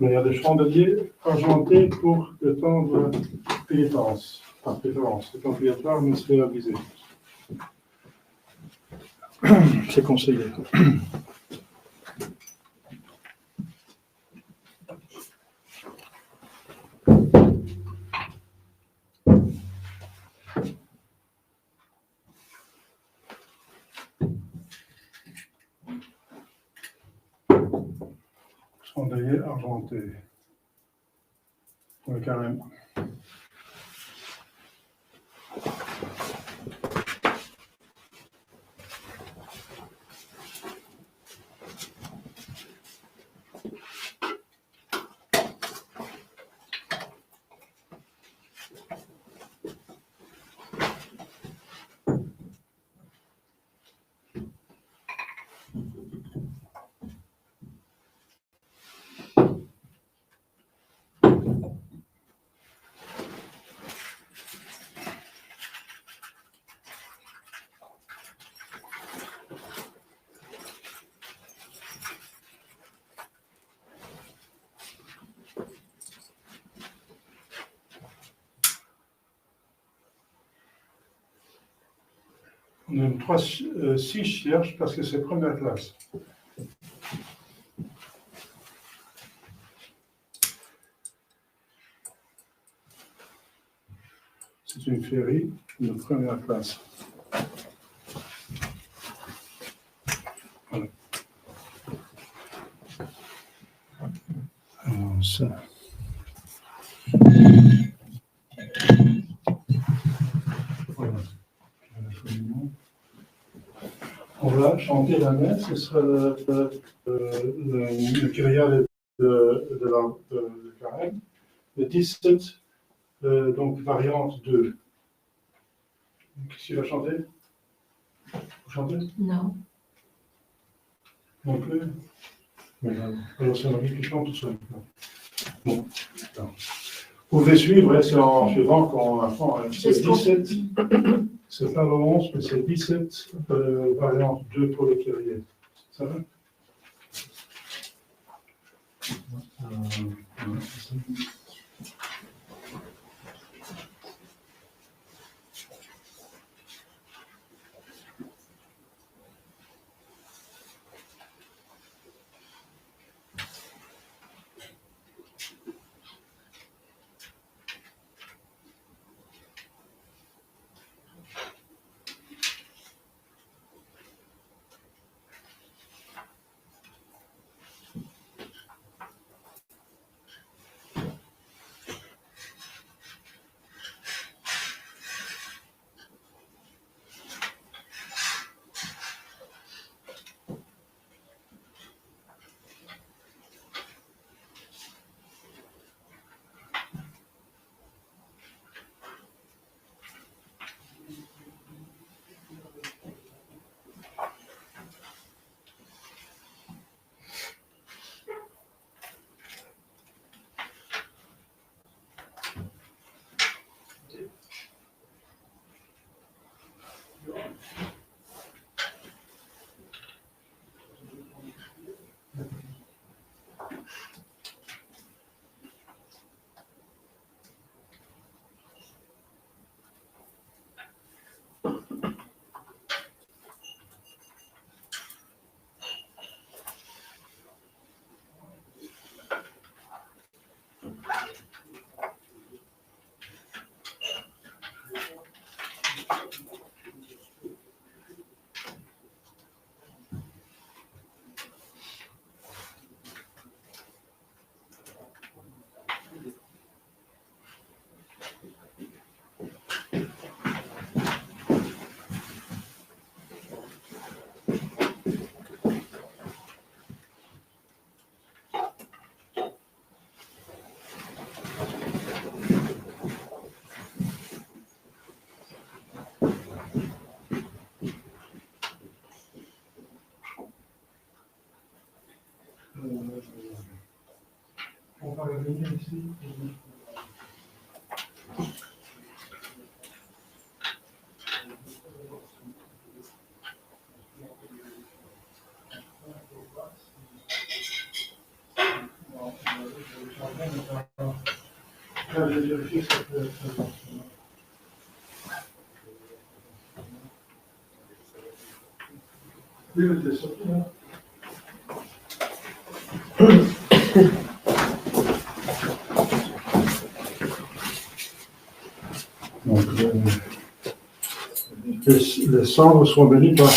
Mais il y a des chandeliers argentés pour le temps de pénitence. Pas pénitence, le temps pénitoire, mais c'est avisé. C'est conseillé. Chandelier argenté. Oui, carrément. On a une 6 cherches parce que c'est première classe. C'est une ferry de première classe. Voilà. Alors, ça. Voilà. On va chanter la messe, ce sera le kyrielle de carême, le 17, donc variante 2. Qu'est-ce qu'il va chanter? Vous chantez? Non. Non plus? Alors c'est Marie qui chante tout seul. Bon. Vous pouvez suivre, c'est en suivant qu'on apprend. C'est 17, c'est pas le 11, mais c'est 17, variante 2 pour le kyrielle. Ça va? On va revenir ici. Je vais vérifier ça peut être très bon. Oui, vous êtes sorti, là. Donc, les cendres sont bénies par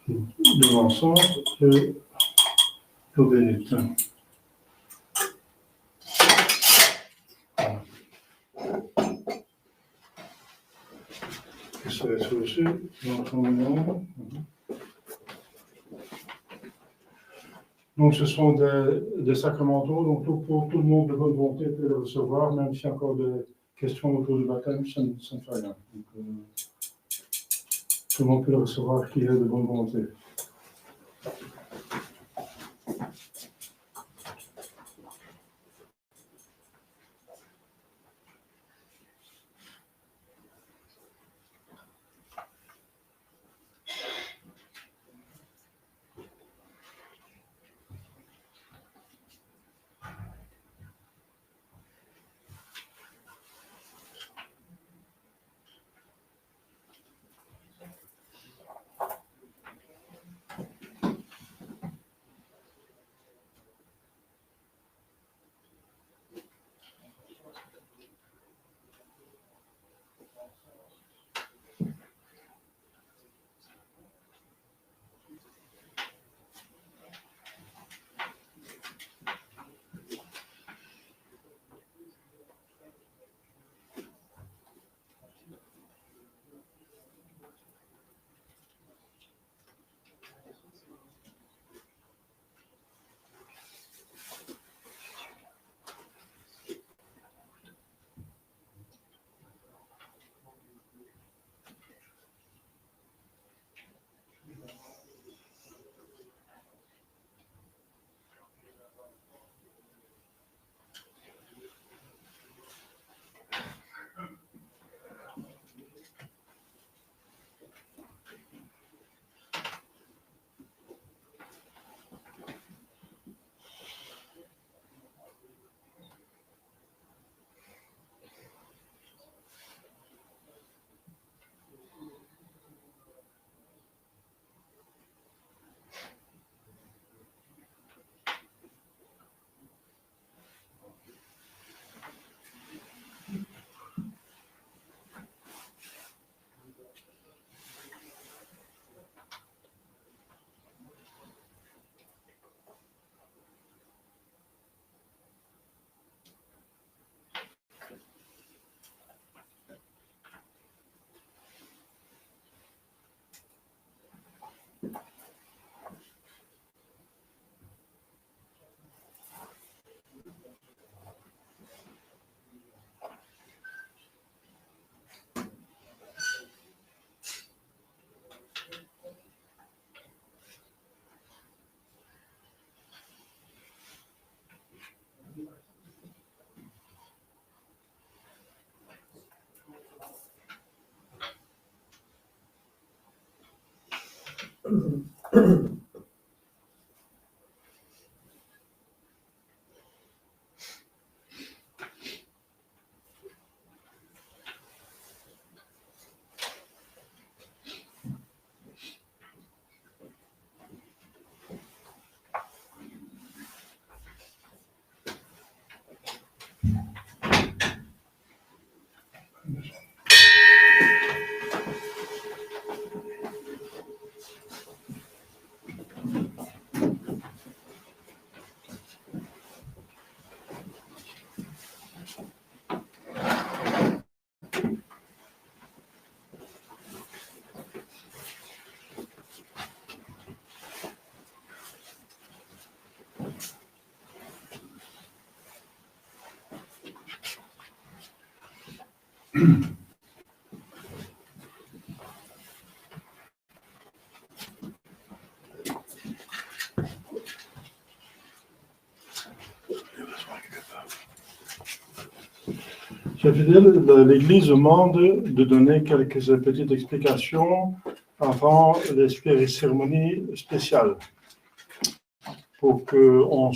le mensonge et l'eau bénite. C'est reçu dans son nom. Donc, ce sont des sacramentaux, donc pour tout le monde de bonne volonté peut les recevoir, même s'il y a encore des questions autour du baptême, ça ne fait rien. Donc, tout le monde peut le recevoir qui est de bonne volonté. Chers fidèles, l'Église demande de donner quelques petites explications avant les cérémonies spéciales pour qu'on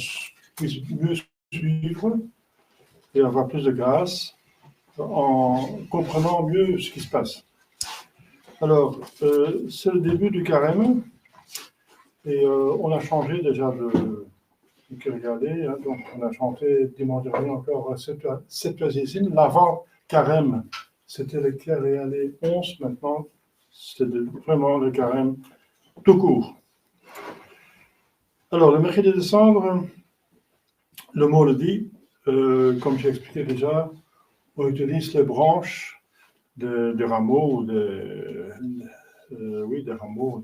puisse mieux suivre et avoir plus de grâce en comprenant mieux ce qui se passe. Alors, c'est le début du carême et on a changé déjà de regarder, hein, donc on a chanté dimanche dernier encore Septuagésime. L'avant carême, c'était le Kyriale 11, maintenant c'est vraiment le carême tout court. Alors, le mercredi de décembre, le mot le dit, comme j'ai expliqué déjà, on utilise les branches des rameaux, des rameaux,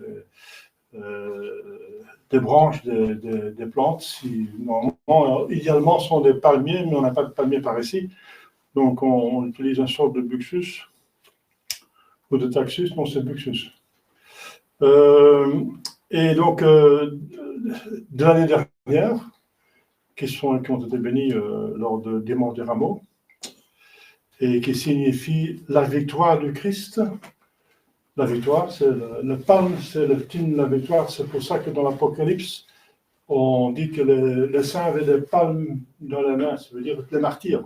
des branches des plantes, qui normalement, idéalement, sont des palmiers, mais on n'a pas de palmiers par ici. Donc, on utilise une sorte de buxus ou de taxus, non, c'est buxus. Et donc, de l'année dernière, qui ont été bénis lors de dimanche des rameaux, et qui signifie la victoire du Christ. La victoire, c'est le palme, c'est le signe de la victoire. C'est pour ça que dans l'Apocalypse, on dit que les saints avaient des palmes dans les mains, ça veut dire les martyrs.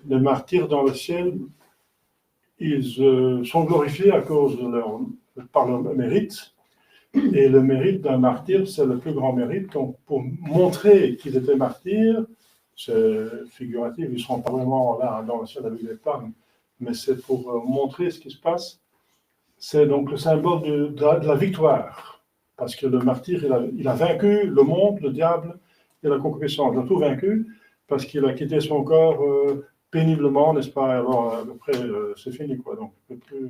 Les martyrs dans le ciel, ils sont glorifiés à cause par leur mérite. Et le mérite d'un martyr, c'est le plus grand mérite. Donc, pour montrer qu'ils étaient martyrs, c'est figuratif, ils ne seront pas vraiment là dans le ciel avec les palmes, mais c'est pour montrer ce qui se passe. C'est donc le symbole de la victoire, parce que le martyr, il a vaincu le monde, le diable et la concupiscence. Il a tout vaincu, parce qu'il a quitté son corps péniblement, n'est-ce pas? Alors, après, c'est fini, quoi. Donc, il ne peut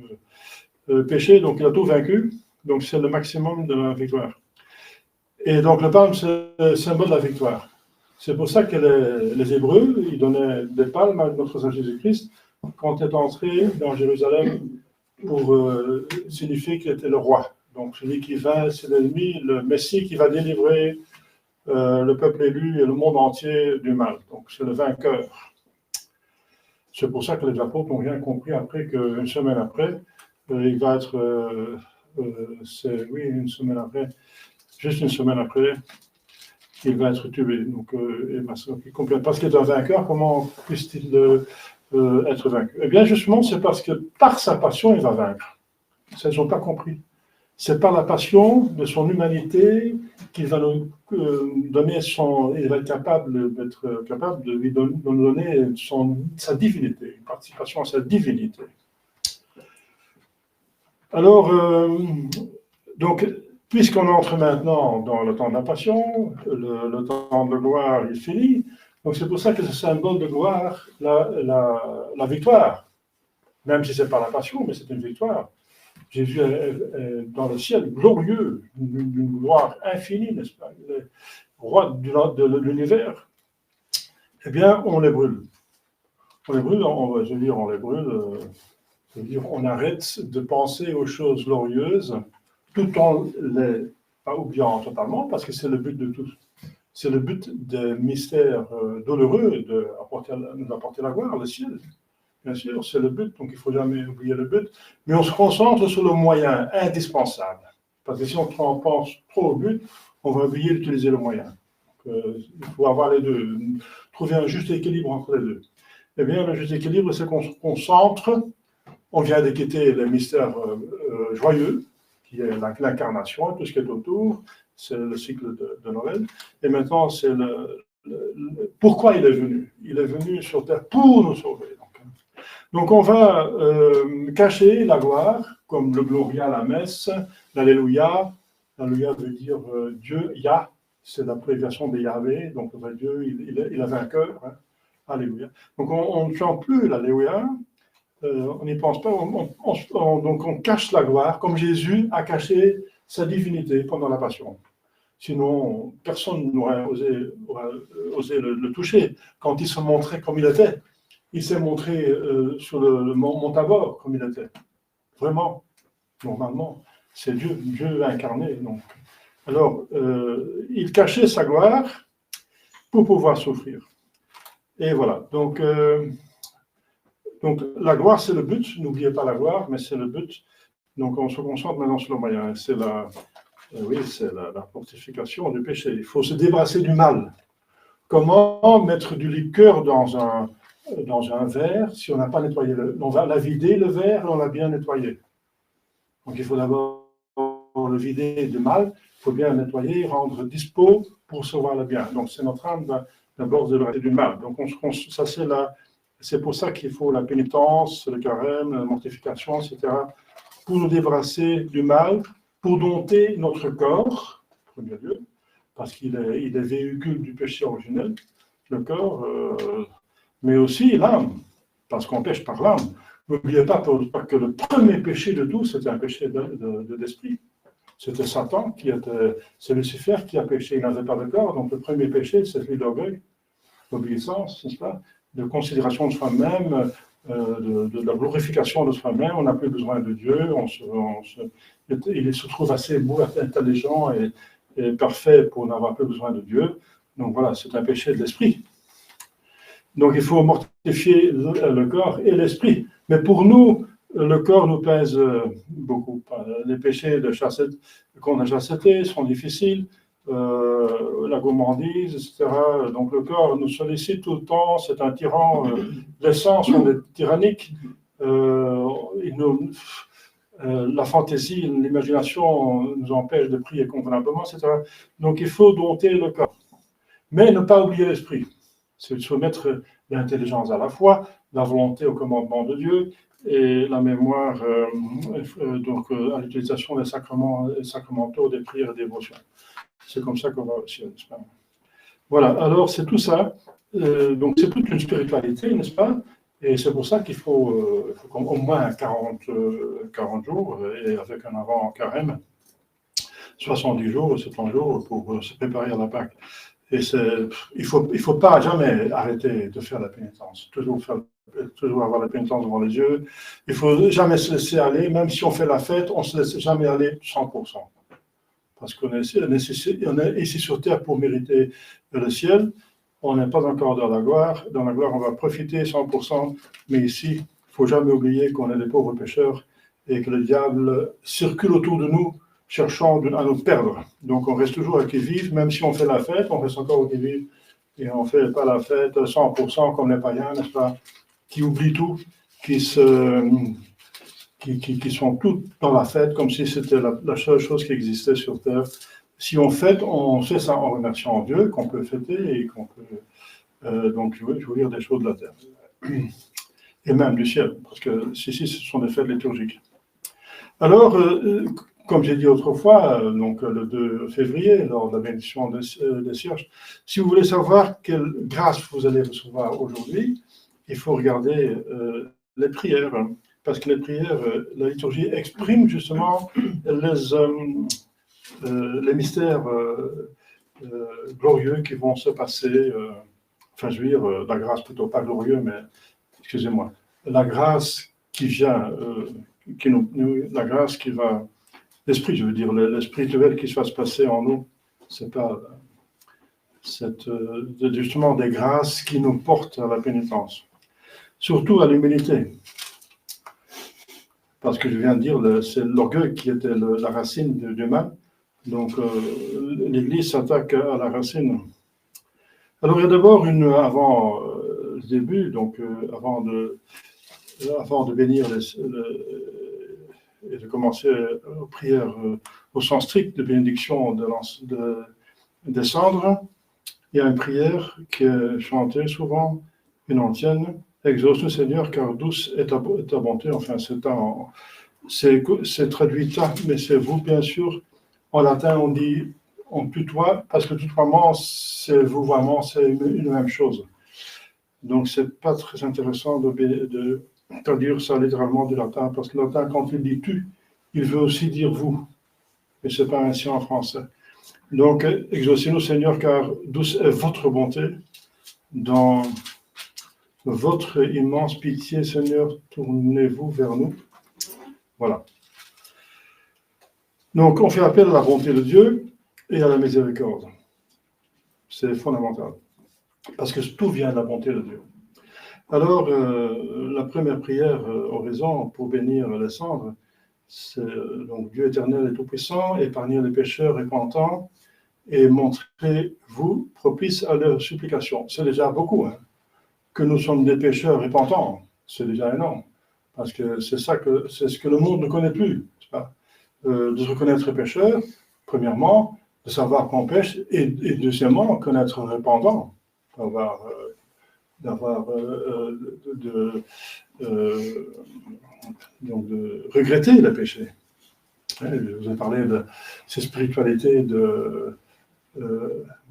plus pécher, donc il a tout vaincu. Donc, c'est le maximum de la victoire. Et donc, le palme, c'est le symbole de la victoire. C'est pour ça que les Hébreux, ils donnaient des palmes à notre Seigneur Jésus-Christ quand il est entré dans Jérusalem pour signifier qu'il était le roi. Donc, celui qui va, c'est l'ennemi, le Messie qui va délivrer le peuple élu et le monde entier du mal. Donc, c'est le vainqueur. C'est pour ça que les apôtres n'ont rien compris après qu'une semaine après, il va être... une semaine après, juste une semaine après, il va être tué. Donc, parce qu'il est un vainqueur, comment puisse-t-il être vaincu? Eh bien, justement, c'est parce que par sa passion, il va vaincre. Ça, ils n'ont pas compris. C'est par la passion de son humanité qu'il va nous donner il va être capable de lui donner sa divinité, une participation à sa divinité. Alors, donc, puisqu'on entre maintenant dans le temps de la passion, le temps de gloire est fini, donc c'est pour ça que ce symbole de gloire, la victoire, même si ce n'est pas la passion, mais c'est une victoire. Jésus est dans le ciel glorieux, d'une gloire infinie, n'est-ce pas? Le roi de l'univers. Eh bien, on les brûle. On les brûle, on les brûle. C'est-à-dire, on arrête de penser aux choses glorieuses tout en les pas oubliant totalement, parce que c'est le but de tout. C'est le but des mystères douloureux de nous apporter la gloire, le ciel. Bien sûr, c'est le but, donc il ne faut jamais oublier le but. Mais on se concentre sur le moyen indispensable. Parce que si on pense trop au but, on va oublier d'utiliser le moyen. Il faut avoir les deux, trouver un juste équilibre entre les deux. Eh bien, le juste équilibre, c'est qu'on se concentre. On vient de quitter le mystère joyeux, qui est l'incarnation, tout ce qui est autour, c'est le cycle de Noël. Et maintenant, c'est pourquoi il est venu. Il est venu sur terre pour nous sauver. Donc on va cacher la gloire, comme le Gloria, la messe, l'Alléluia. L'Alléluia veut dire Dieu, Yah, c'est l'abréviation de Yahvé, donc Dieu, il a vainqueur. Hein. Alléluia. Donc on ne chante plus l'Alléluia, on n'y pense pas, donc on cache la gloire, comme Jésus a caché sa divinité pendant la Passion. Sinon, personne n'aurait osé le toucher. Quand il se montrait comme il était, il s'est montré sur le mont Tabor comme il était. Vraiment, normalement, c'est Dieu incarné. Donc. Alors, il cachait sa gloire pour pouvoir souffrir. Et voilà. Donc la gloire, c'est le but. N'oubliez pas la gloire, mais c'est le but. Donc, on se concentre maintenant sur le moyen. C'est la mortification du péché. Il faut se débarrasser du mal. Comment mettre du liqueur dans un verre si on n'a pas nettoyé on va la vider le verre et on l'a bien nettoyé. Donc il faut d'abord le vider du mal, il faut bien le nettoyer, rendre dispo pour recevoir le bien. Donc c'est notre âme d'abord de le du mal. Donc c'est pour ça qu'il faut la pénitence, le carême, la mortification, etc. Pour nous débarrasser du mal, pour dompter notre corps, premier lieu, parce qu'il est véhicule du péché originel, le corps, mais aussi l'âme, parce qu'on pêche par l'âme. N'oubliez pas que le premier péché de tout, c'était un péché d'esprit. C'était Satan, c'est Lucifer qui a péché, il n'avait pas de corps, donc le premier péché, c'est celui d'orgueil, d'obéissance, n'est-ce pas, de considération de soi-même, de la glorification de soi-même, on n'a plus besoin de Dieu, il se trouve assez beau, intelligent et parfait pour n'avoir plus besoin de Dieu. Donc voilà, c'est un péché de l'esprit. Donc il faut mortifier le corps et l'esprit. Mais pour nous, le corps nous pèse beaucoup. Les péchés qu'on a déjà cités sont difficiles, la gourmandise, etc. Donc le corps nous sollicite tout le temps, c'est un tyran. Les sens sont des tyranniques. La fantaisie, l'imagination nous empêche de prier convenablement, etc. Donc il faut dompter le corps. Mais ne pas oublier l'esprit. C'est de soumettre l'intelligence à la foi, la volonté au commandement de Dieu et la mémoire à l'utilisation des sacrements sacramentaux, des prières et des dévotions. C'est comme ça qu'on va aussi, n'est-ce pas? Voilà, alors c'est tout ça. Donc c'est toute une spiritualité, n'est-ce pas? Et c'est pour ça qu'il faut au moins 40 jours, et avec un avant carême, 70 jours ou 70 jours pour se préparer à la Pâque. Et il faut pas jamais arrêter de faire la pénitence, toujours avoir la pénitence devant les yeux. Il faut jamais se laisser aller, même si on fait la fête, on se laisse jamais aller 100%. Parce qu'on est ici sur terre pour mériter le ciel. On n'est pas encore dans la gloire. Dans la gloire, on va profiter 100%. Mais ici, il ne faut jamais oublier qu'on est des pauvres pécheurs et que le diable circule autour de nous, cherchant à nous perdre. Donc on reste toujours à qui-vive, même si on fait la fête, on reste encore au qui-vive. Et on ne fait pas la fête 100% comme les païens, n'est-ce pas, qui oublient tout, qui sont tous dans la fête, comme si c'était la seule chose qui existait sur Terre. Si on fête, on fait ça en remerciant Dieu, qu'on peut fêter et qu'on peut donc jouir des choses de la Terre. Et même du ciel, parce que ici, ce sont des fêtes liturgiques. Alors, comme j'ai dit autrefois, donc le 2 février, lors de la bénédiction des cierges, si vous voulez savoir quelle grâce vous allez recevoir aujourd'hui, il faut regarder les prières, parce que les prières, la liturgie exprime justement les mystères glorieux qui vont se passer, enfin je veux dire, la grâce plutôt, pas glorieux, mais, excusez-moi, la grâce qui vient, la grâce qui va, l'esprit, je veux dire, le spirituel qui va se passer en nous, c'est pas justement des grâces qui nous portent à la pénitence, surtout à l'humilité. parce que je viens de dire, c'est l'orgueil qui était la racine du mal. Donc, l'Église s'attaque à la racine. Alors, il y a d'abord avant le début, donc avant de bénir et de commencer aux prières au sens strict de bénédiction des cendres, il y a une prière qui est chantée souvent, une ancienne, exauce-nous Seigneur, car douce est ta bonté. Enfin, c'est traduit là, mais c'est vous, bien sûr. En latin, on tutoie, parce que tutoiement, c'est vouvoiement, c'est une même chose. Donc, c'est pas très intéressant de traduire ça littéralement du latin, parce que le latin, quand il dit tu, il veut aussi dire vous. Mais c'est pas ainsi en français. Donc, exaucez-nous, Seigneur, car douce est votre bonté. Dans votre immense pitié, Seigneur, tournez-vous vers nous. Voilà. Donc, on fait appel à la bonté de Dieu et à la miséricorde. C'est fondamental. Parce que tout vient de la bonté de Dieu. Alors, la première prière oraison pour bénir les cendres, c'est donc Dieu éternel et tout-puissant, épargnez les pécheurs repentants et montrez-vous propice à leurs supplications. C'est déjà beaucoup, hein. Que nous sommes des pécheurs repentants, c'est déjà énorme. Parce que c'est ce que le monde ne connaît plus. C'est pas de se reconnaître pécheur, premièrement, de savoir qu'on pêche, et deuxièmement, connaître repentant, donc de regretter le péché. Je vous ai parlé de ces spiritualités de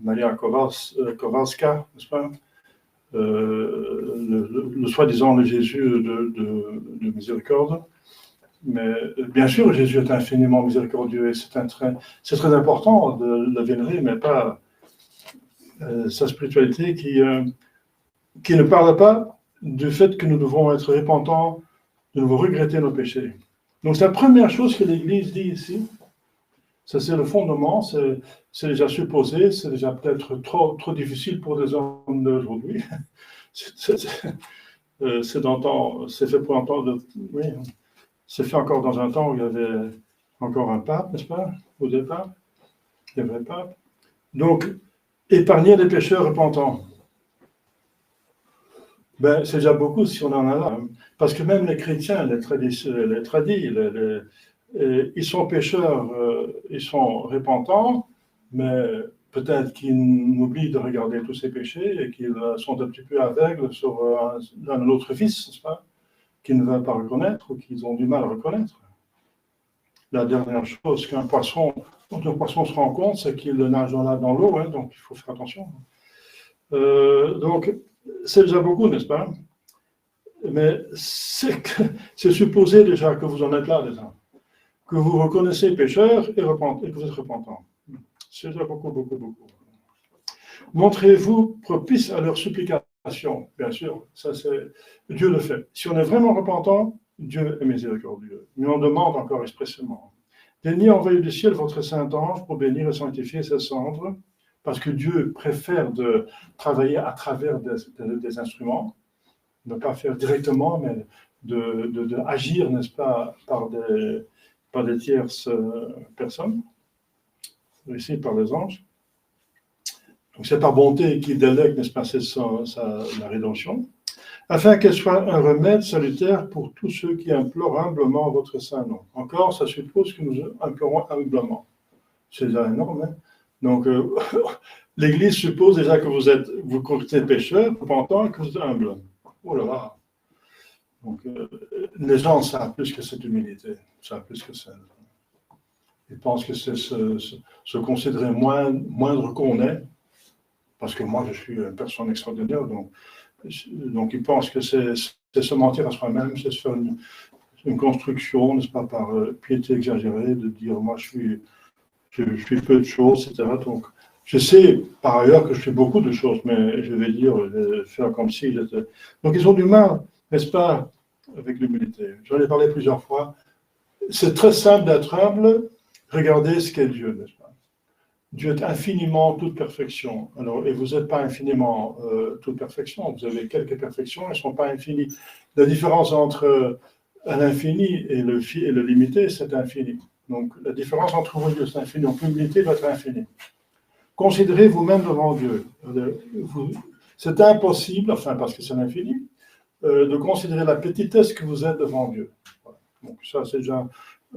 Maria Kowalska, n'est-ce pas? Le soi-disant le Jésus de miséricorde. Mais bien sûr, Jésus est infiniment miséricordieux et c'est très important de le vénérer, mais pas sa spiritualité qui ne parle pas du fait que nous devons être repentants, nous devons regretter nos péchés. Donc, c'est la première chose que l'Église dit ici. Ça, c'est le fondement, c'est déjà supposé, c'est déjà peut-être trop difficile pour des hommes d'aujourd'hui. C'est fait pour un temps oui, c'est fait encore dans un temps où il y avait encore un pape, n'est-ce pas? Au départ, il y avait un pape. Donc, épargner les pécheurs repentants. Ben, c'est déjà beaucoup si on en a là. Parce que même les chrétiens, les tradis, ils sont pécheurs, ils sont repentants, mais peut-être qu'ils oublient de regarder tous ces péchés et qu'ils sont un petit peu aveugles sur un autre vice, n'est-ce pas? Qu'ils ne veulent pas reconnaître ou qu'ils ont du mal à reconnaître. La dernière chose qu'un poisson se rend compte, c'est qu'il nage dans l'eau, hein, donc il faut faire attention. Donc, c'est déjà beaucoup, n'est-ce pas? Mais c'est supposé déjà que vous en êtes là, déjà. Que vous reconnaissez pécheur et que vous êtes repentant. C'est déjà beaucoup. Montrez-vous propice à leurs supplications. Bien sûr, ça c'est Dieu le fait. Si on est vraiment repentant, Dieu est miséricordieux. Mais on demande encore expressément. Daignez envoyer du ciel votre saint ange pour bénir et sanctifier ces cendres, parce que Dieu préfère de travailler à travers des instruments, ne pas faire directement, mais d'agir, n'est-ce pas, par des tierces personnes, ici par les anges. Donc c'est par bonté qu'il délègue, n'est-ce pas, la rédemption, afin qu'elle soit un remède salutaire pour tous ceux qui implorent humblement votre saint nom. Encore, ça suppose que nous implorons humblement. C'est déjà énorme, hein? Donc, l'Église suppose déjà que vous comptez pécheur, repentant, que vous êtes humble. Oh là là. Donc, les gens savent plus que cette humilité, savent plus que ça. Ils pensent que c'est se considérer moindre qu'on est, parce que moi, je suis une personne extraordinaire, donc ils pensent que c'est se mentir à soi-même, c'est se faire une construction, n'est-ce pas, par piété exagérée, de dire, moi, je suis peu de choses, etc. Donc, je sais par ailleurs que je fais beaucoup de choses, mais je vais dire, faire comme si j'étais. Donc, ils ont du mal, n'est-ce pas, avec l'humilité. J'en ai parlé plusieurs fois. C'est très simple d'être humble. Regardez ce qu'est Dieu, n'est-ce pas? Dieu est infiniment toute perfection. Alors, et vous n'êtes pas infiniment toute perfection. Vous avez quelques perfections, elles ne sont pas infinies. La différence entre à l'infini et le limité, c'est infini. Donc, la différence entre vous deux, c'est infini. Donc, l'humilité doit être infinie. Considérez vous-même devant Dieu. C'est impossible, enfin, parce que c'est l'infini, de considérer la petitesse que vous êtes devant Dieu. Voilà. Donc, ça, c'est déjà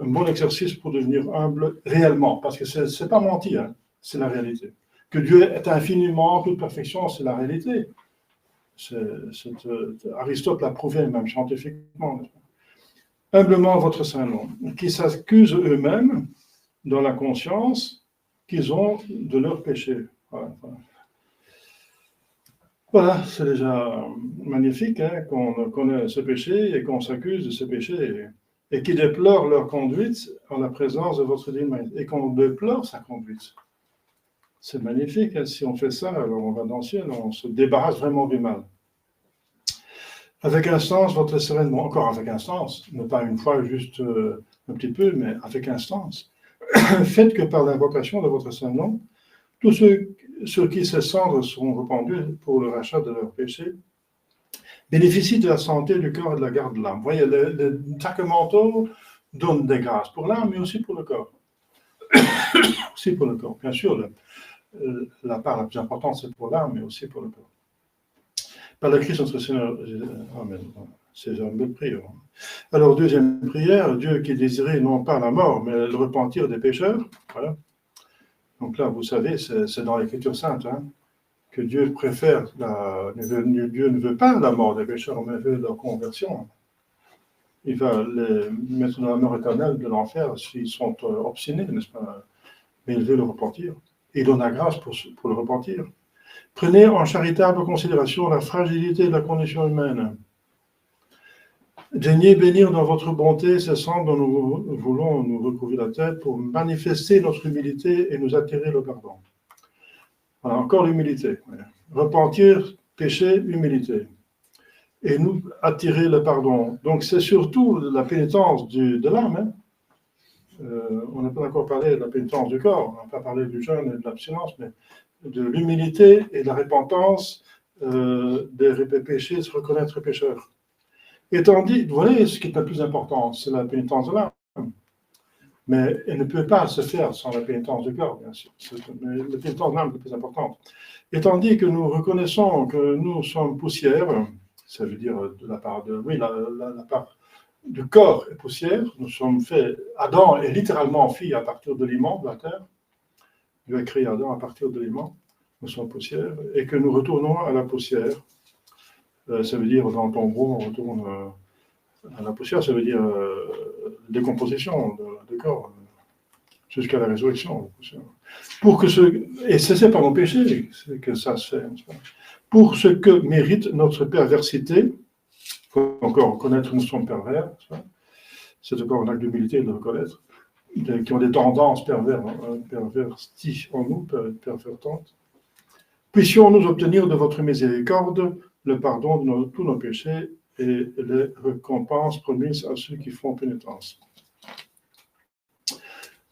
un bon exercice pour devenir humble réellement, parce que c'est pas mentir, hein, c'est la réalité. Que Dieu est infiniment en toute perfection, c'est la réalité. Aristote l'a prouvé même scientifiquement. Humblement votre saint nom, qui s'accusent eux-mêmes dans la conscience qu'ils ont de leur péché. Voilà, voilà. Voilà, c'est déjà magnifique hein, qu'on connaît ce péché et qu'on s'accuse de ce péché et qui déplore leur conduite en la présence de votre divine majesté et qu'on déplore sa conduite. C'est magnifique, hein, si on fait ça, alors on va dans le ciel, on se débarrasse vraiment du mal. Avec instance, votre sereinement, encore avec instance, ne pas une fois juste un petit peu, mais avec instance. Faites que par l'invocation de votre saint nom, tous ceux qui se cendres seront rependus pour le rachat de leurs péchés, bénéficient de la santé du corps et de la garde de l'âme. Vous voyez, les sacramentaux donnent des grâces pour l'âme, mais aussi pour le corps. Aussi pour le corps. Bien sûr, la part la plus importante, c'est pour l'âme, mais aussi pour le corps. Par le Christ notre Seigneur. Amen. C'est une belle prière. Alors, deuxième prière, Dieu qui désirait non pas la mort, mais le repentir des pécheurs. Voilà. Donc là, vous savez, c'est dans l'Écriture sainte, hein, que Dieu préfère, Dieu ne veut pas la mort des pécheurs, mais veut leur conversion. Il va les mettre dans la mort éternelle de l'enfer s'ils sont obstinés, n'est-ce pas? Mais il veut le repentir. Et il donne la grâce pour le repentir. Prenez en charitable considération la fragilité de la condition humaine. Daignez bénir dans votre bonté ces cendres dont nous voulons nous recouvrir la tête pour manifester notre humilité et nous attirer le pardon. Voilà, encore l'humilité. Repentir, péché, humilité. Et nous attirer le pardon. Donc c'est surtout la pénitence de l'âme. Hein. On n'a pas encore parlé de la pénitence du corps, on n'a pas parlé du jeûne et de l'abstinence, mais de l'humilité et de la repentance des péchés, de se reconnaître pécheur. Et tandis, vous voyez, ce qui est le plus important, c'est la pénitence de l'âme. Mais elle ne peut pas se faire sans la pénitence du corps, bien sûr. Mais la pénitence de l'âme est la plus importante. Et tandis que nous reconnaissons que nous sommes poussière, ça veut dire de la part de... Oui, la part du corps est poussière. Nous sommes faits... Adam est littéralement fait à partir de l'immonde de la terre. Dieu a créé Adam à partir de l'immonde. Nous sommes poussière. Et que nous retournons à la poussière. Ça veut dire, dans le tombeau, on retourne à la poussière. Ça veut dire décomposition du corps. Jusqu'à la résurrection. Pour que et c'est par nos péchés que ça se fait. Pour ce que mérite notre perversité, il faut encore reconnaître que nous sommes pervers, c'est encore un acte d'humilité de le reconnaître, qui ont des tendances perverties en nous, pervertantes. Puissions-nous obtenir de votre miséricorde le pardon de tous nos péchés et les récompenses promises à ceux qui font pénitence.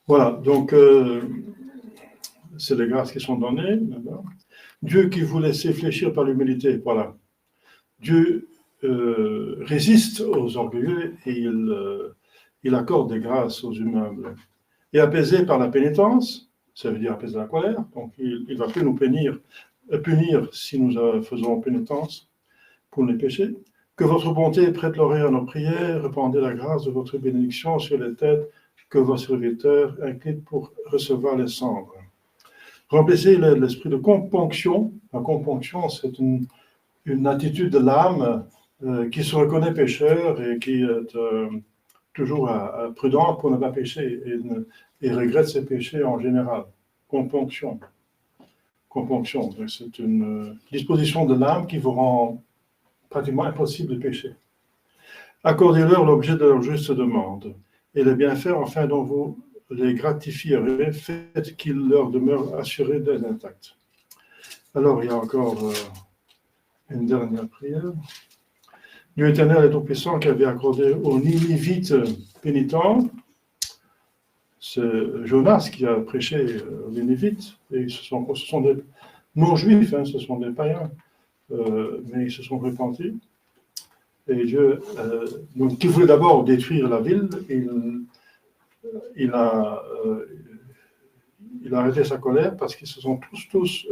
Voilà, donc c'est les grâces qui sont données. Dieu qui vous laisse fléchir par l'humilité, voilà. Dieu résiste aux orgueilleux et il accorde des grâces aux humbles. Et apaisé par la pénitence, ça veut dire apaiser la colère, donc il ne va plus nous punir si nous faisons pénitence pour les péchés. Que votre bonté prête l'oreille à nos prières, répandez la grâce de votre bénédiction sur les têtes que vos serviteurs inclinent pour recevoir les cendres. Remplissez l'esprit de componction. La componction, c'est une attitude de l'âme qui se reconnaît pécheur et qui est toujours prudent pour ne pas pécher et regrette ses péchés en général. Componction. Componction, c'est une disposition de l'âme qui vous rend pratiquement impossible de pécher. Accordez-leur l'objet de leur juste demande et les bienfaits enfin dont vous les gratifierez, faites qu'ils leur demeurent assurés d'être intacts. Alors, il y a encore une dernière prière. Dieu éternel et tout-puissant qui avait accordé aux Ninivites pénitents, c'est Jonas qui a prêché aux Ninivites, et ce sont des non-juifs, hein, ce sont des païens, mais ils se sont repentis. Et Dieu, donc, qui voulait d'abord détruire la ville, il a arrêté sa colère parce qu'ils se sont tous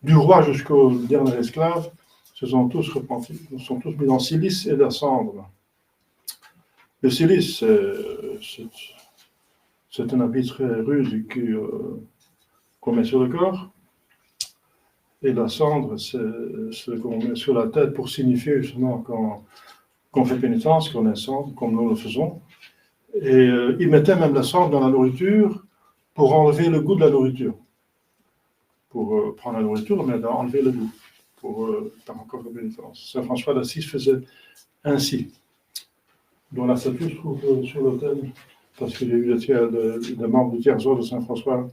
du roi jusqu'au dernier esclave, se sont tous repentis, se sont tous mis dans le silice et la cendre. Le silice, c'est un habit très rude qu'on met sur le corps. Et la cendre, c'est ce qu'on met sur la tête pour signifier justement qu'on fait pénitence, qu'on est cendre, comme nous le faisons. Et ils mettaient même la cendre dans la nourriture pour enlever le goût de la nourriture. Pour prendre la nourriture, mais enlever le goût, pour faire encore de pénitence. Saint François d'Assise faisait ainsi, dont la statue se trouve sur l'autel, parce qu'il y a eu des membres du tiers-ordre de Saint François.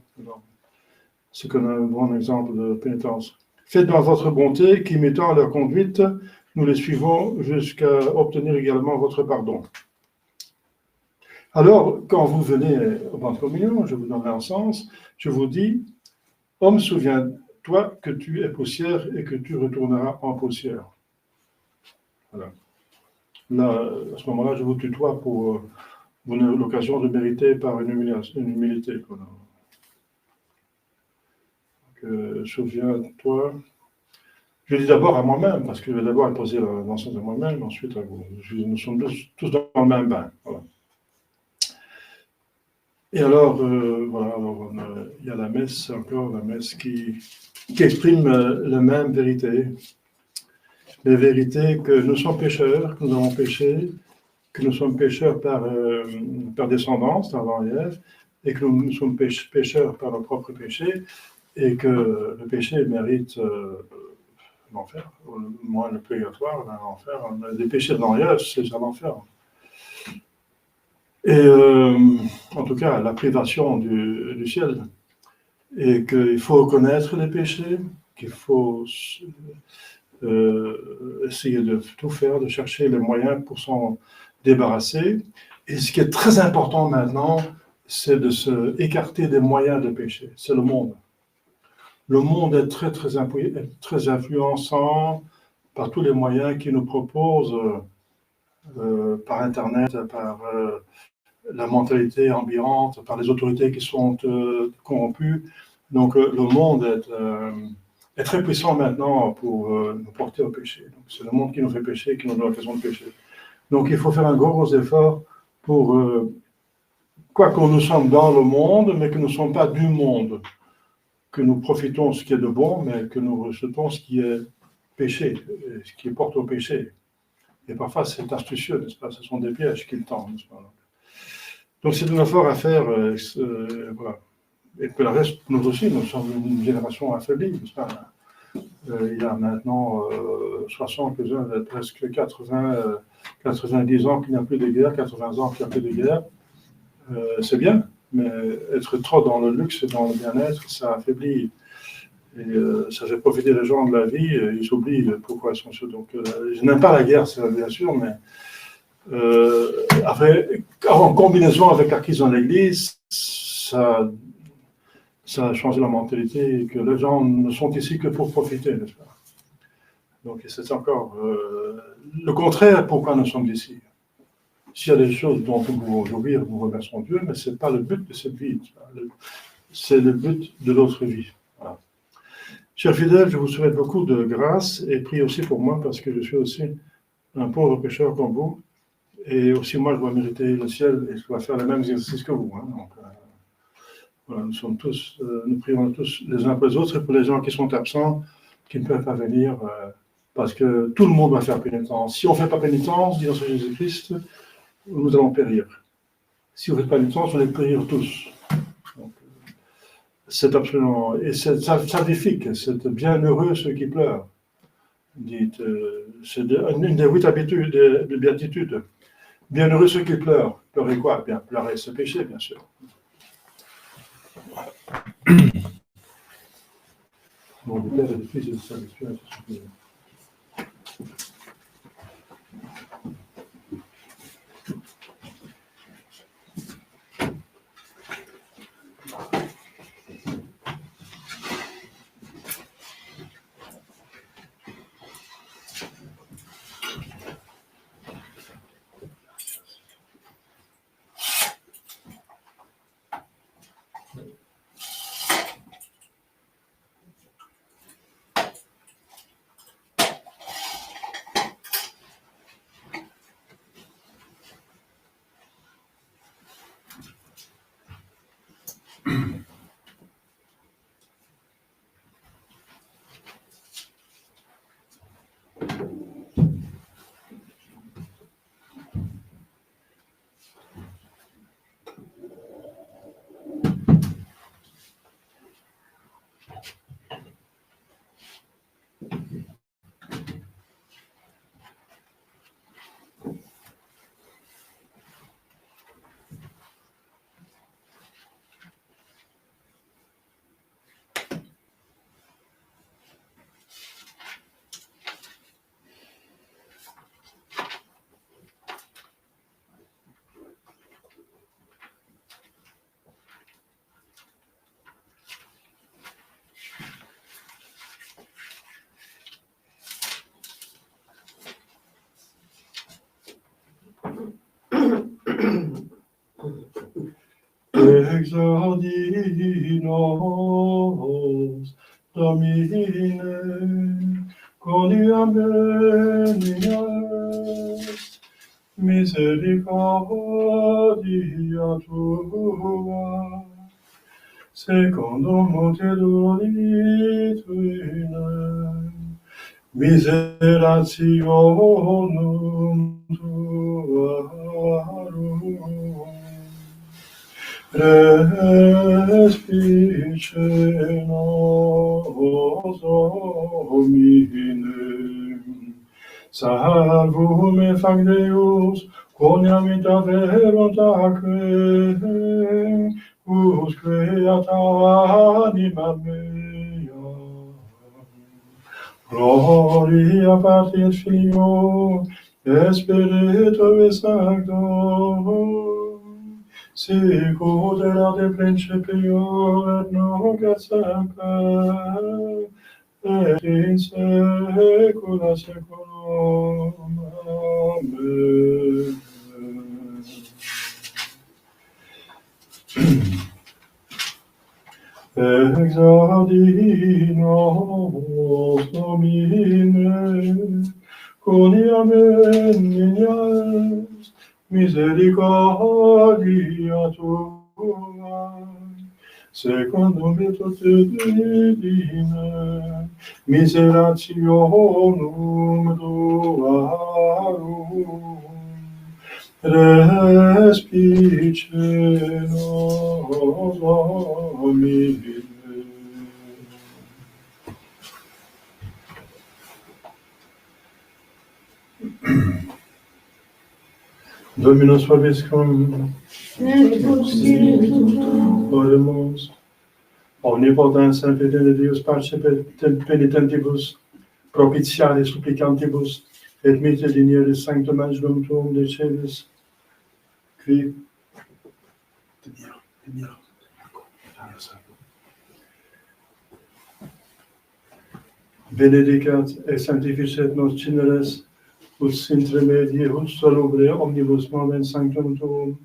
C'est un bon exemple de pénitence. Faites dans votre bonté, qu'imitant leur conduite, nous les suivons jusqu'à obtenir également votre pardon. Alors, quand vous venez au banc de communion, je vous donnerai un sens, je vous dis, homme, souviens-toi que tu es poussière et que tu retourneras en poussière. Voilà. Là, à ce moment-là, je vous tutoie pour vous donner l'occasion de mériter par une humilité. Souviens-toi. Je dis d'abord à moi-même, parce que je vais d'abord poser l'encens à moi-même, ensuite à vous. Nous sommes tous dans le même bain. Voilà. Et alors, voilà, il y a la messe, encore la messe qui exprime la même vérité. La vérité que nous sommes pécheurs, que nous avons péché, que nous sommes pécheurs par descendance, avant Ève, et que nous sommes pécheurs par nos propres péchés, et que le péché mérite l'enfer, au moins le purgatoire, l'enfer. Les péchés de l'enfer, c'est déjà l'enfer. Et en tout cas, la privation du ciel. Et qu'il faut reconnaître les péchés, qu'il faut essayer de tout faire, de chercher les moyens pour s'en débarrasser. Et ce qui est très important maintenant, c'est de se écarter des moyens de péché. C'est le monde. Le monde est très influençant par tous les moyens qu'il nous propose, par Internet, par la mentalité ambiante, par les autorités qui sont corrompues. Donc le monde est très puissant maintenant pour nous porter au péché. C'est le monde qui nous fait pécher, qui nous donne l'occasion de pécher. Donc il faut faire un gros effort pour, quoi qu'on nous sommes dans le monde, mais que nous ne sommes pas du monde, que nous profitons de ce qui est de bon, mais que nous rejetons ce qui est péché, ce qui porte au péché. Et parfois c'est astucieux, n'est-ce pas? Ce sont des pièges qu'ils tendent, n'est-ce pas? Donc c'est un effort à faire, voilà. Et que le reste, nous aussi, nous sommes une génération affaiblie, n'est-ce pas? Il y a maintenant 60, presque 80, 90 ans qu'il n'y a plus de guerre, 80 ans qu'il n'y a plus de guerre. C'est bien, mais être trop dans le luxe et dans le bien-être, ça affaiblit. Et ça fait profiter les gens de la vie, et ils oublient pourquoi ils sont sûrs. Donc, je n'aime pas la guerre, c'est bien sûr, mais après, en combinaison avec la crise dans l'Église, ça a changé la mentalité, que les gens ne sont ici que pour profiter, n'est-ce pas? Donc, c'est encore le contraire pourquoi nous sommes ici. S'il y a des choses dont nous pouvons jouir, nous remercions Dieu, mais ce n'est pas le but de cette vie, c'est le but de l'autre vie. Voilà. Chers fidèles, je vous souhaite beaucoup de grâce et priez aussi pour moi parce que je suis aussi un pauvre pécheur comme vous. Et aussi, moi, je dois mériter le ciel et je dois faire les mêmes exercices que vous. Hein. Donc, voilà, nous prions tous les uns pour les autres et pour les gens qui sont absents, qui ne peuvent pas venir, parce que tout le monde va faire pénitence. Si on ne fait pas pénitence, dit dans Jésus-Christ, nous allons périr. Si on ne fait pas pénitence, on va périr tous. Donc, c'est absolument... Et c'est salvifique, c'est bienheureux ceux qui pleurent. C'est une des 8 habitudes de béatitude. Bienheureux ceux qui pleurent. Pleurer quoi? Bien, pleurer ce péché, bien sûr. Bon, le Père et le Fils et le Saint-Esprit. exordinos Domine, coniam benias, misericordia tua, secundum te donituine, miserationum tuarum. Respice nos Domine, salvum et fac Deus, quoniam ita voluntaque, usque ad anima mea. Gloria Patri et Filio, et Spiritui Sancto, sicut erat in principio et nunc et semper, et in saecula saeculum. Amen. Exaudinos Domine, coniam benias, misericordia tua, secundum virtute divina, miserationum tuarum, respice nos Domine. Dominus vobiscum, oremus. Omnipotens et de Deus parce penitentibus, propitiare supplicantibus, et mitte digere sanctum angelum tuum de celis, qui benedicat et sanctificat nos cineres, ut intermedie ut solubre omnibus moven sanctum tuum,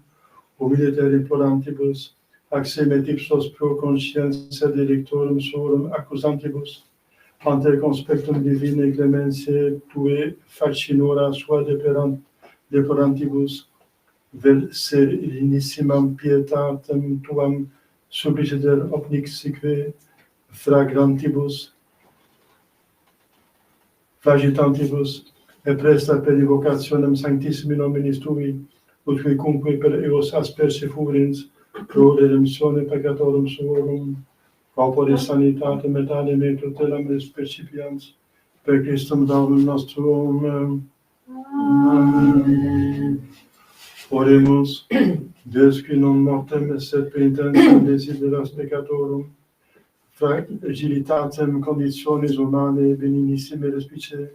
humiliter implorantibus, accemet ipsos pro conscientia delictorum suorum accusantibus, ante conspectum divine clementiae tue facinora sua deplorantibus, vel serenissimam pietatem tuam suppliciter obnixique fragrantibus, flagitantibus, et presta per invocationem sanctissimi nominis tui, ut quicumque per eos asperse furins, pro redemptione peccatorum suorum, corpore sanitatem et anime tutelam respecipians, per Christum Domum nostrum. Amen. Oremus, Deus qui non mortem sed penitentiam desideras peccatorum, fragilitatem conditionis humanae beninissime respice,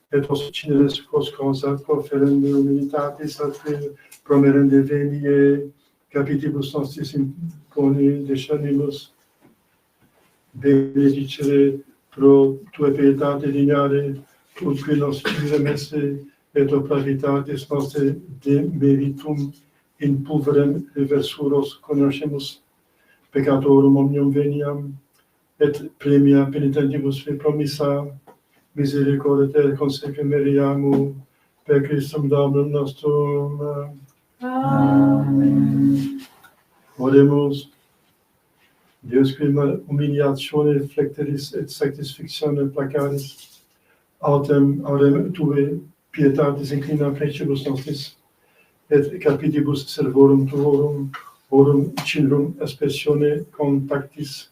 et os cineres quos consat conferende humilitatis atque promerende venie capitibus nostris imponi descenimus, benedicere pro tue pietate dignare, utque nos civile messe, et opravitatis nostre de meritum in pulverem reversuros conoscemus peccatorum omnium veniam, et premia penitentibus fe promissa, misericordia consequemeriamu, per Christum Domum nostrum. Amen. Oremus, Deus qui humiliatione flecteris et satisfictione placaris, autem tue pietatis inclina precibus nostris, et capitibus servorum tuorum, orum cilium expressione contactis,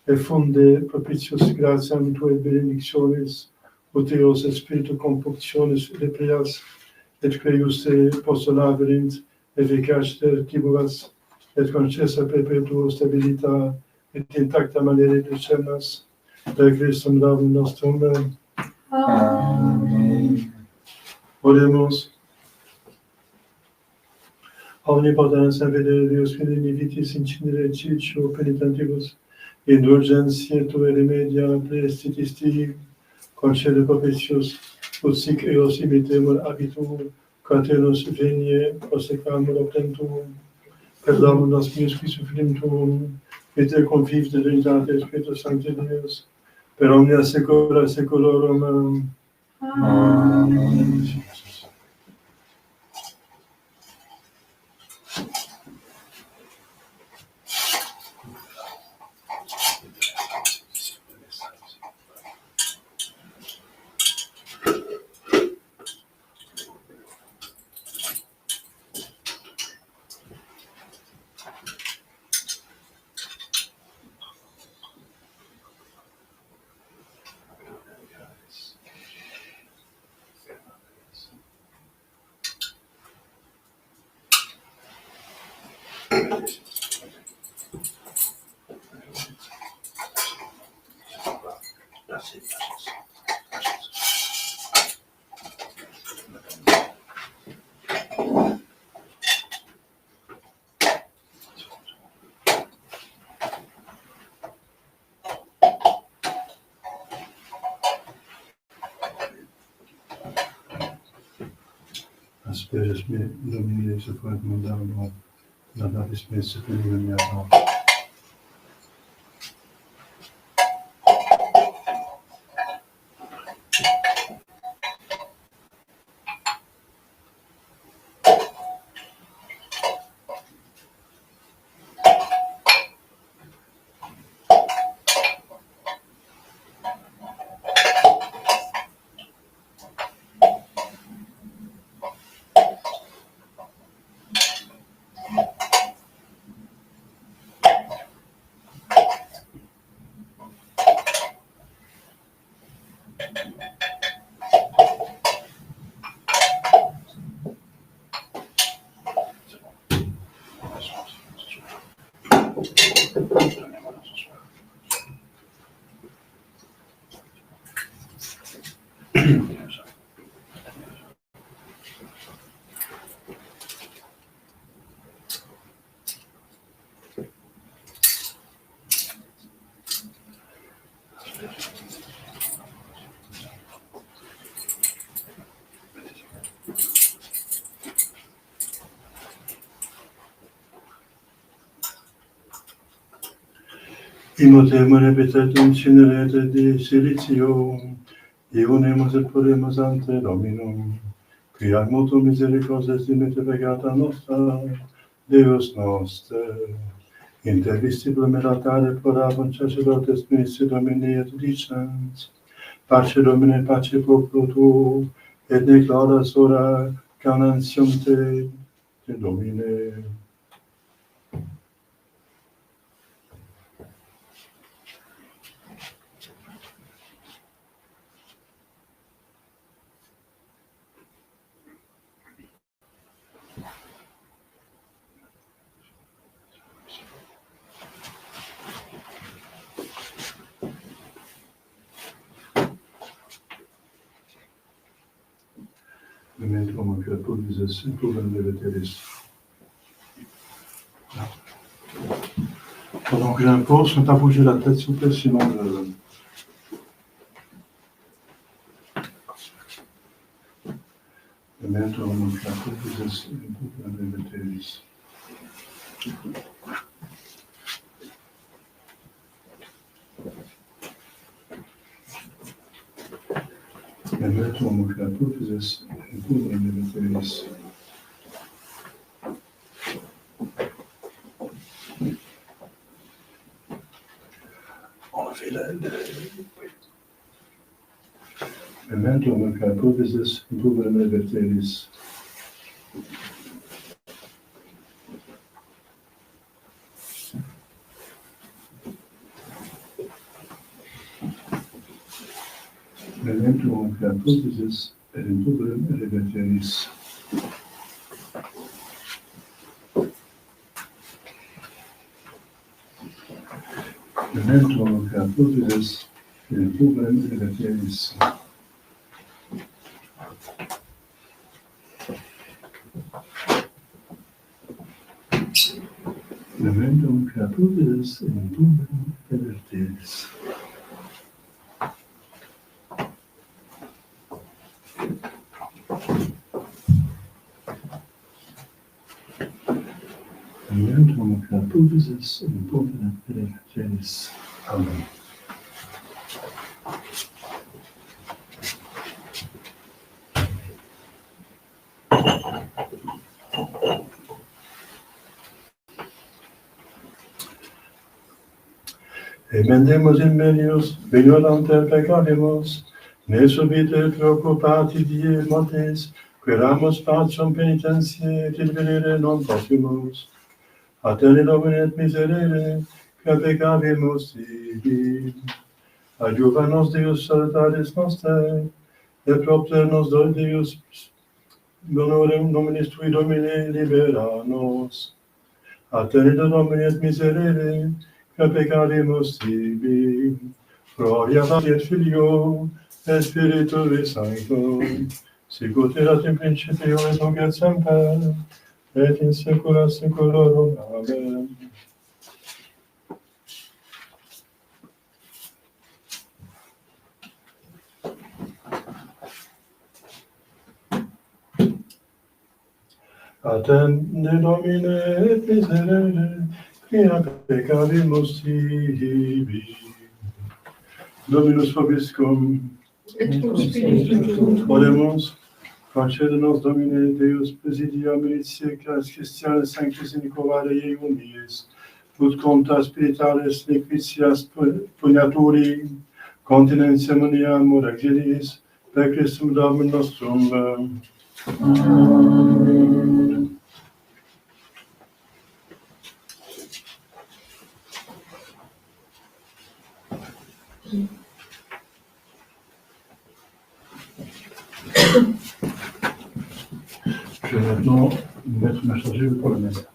et funde propitius gratiam tue benedictionis, ut eos et spiritu compunctionis reprias, et quae juste postulaverint, efficacer tibulas, et concessa perpetuo stabilita, et intacta manere discernas, per Christum Domum nostrum. Amen. Oremus. Omnipotens et vedere Deus qui divitis incinere ciccio penitentibus, indulgentiae tue remedia praestitisti, concede propitius, ut sic eos imitemur habitum, quaterus venie prosequamur optentum, Perdoa-nos que sofrimos, et te convives de l'unité Spiritus Sancti Deus, per omnia secula seculorum. Amen. Asperis me, Domine, suffuit mundam, nabis me superium iam. Imotemone petetum cinerete de silitio, ionemus et puremus ante Dominum, quia multo misericors dimite peccata nostra, Deus noster, inter vestibulam et altare plorabant sacerdotes ministri Domini et dicens, pace Domine, pace popolo tuo, et nec laudas ora canantium te Domine. Memento que pulvis et pulvem leveteris. Pendant que j'impose, ne pas bouger la tête, s'il vous plaît, sinon Memento que pulvis et pulvem leveteris. Memento que pulvis et pulvem leveteris. Memento que pulvis et pulvem leveteris. Memento que pulvis et pulvem leveteris. Memento que pulvis et pulvem leveteris. Memento que pulvis et pulvem leveteris. Amen. Pulvis and Pulvis. Amen. Emendemos in melius, beniodanter peccavimus, ne subite preoccupati die mortis, queramus pacem penitentiae, et il venire non possumus. Attene Domine et miserere, que peccavimus tibi. Adjuva nos Deus salutaris noster, et propter nos Deus, honorem nominis tui Domine, libera nos. Attene Domine et miserere, que peccavimus tibi. Gloria Patri et Filio, et Spiritui Sancto, sicut erat in principio et nunc et semper, et in saecula saeculorum. Amen. Attende Domine et miserere, quia peccavimus tibi. Dominus vobiscum, Et cum spiritu tuum. oremus, concede nos Domine Deus presidia militiae class Christianes sanctis in Nicolae Iunies, ut contra spirituales nequitias pugnaturi, continentia munia amor exilis, per Christum Domum nostrum. Amen. Je vais maintenant mettre ma chargée pour la messe.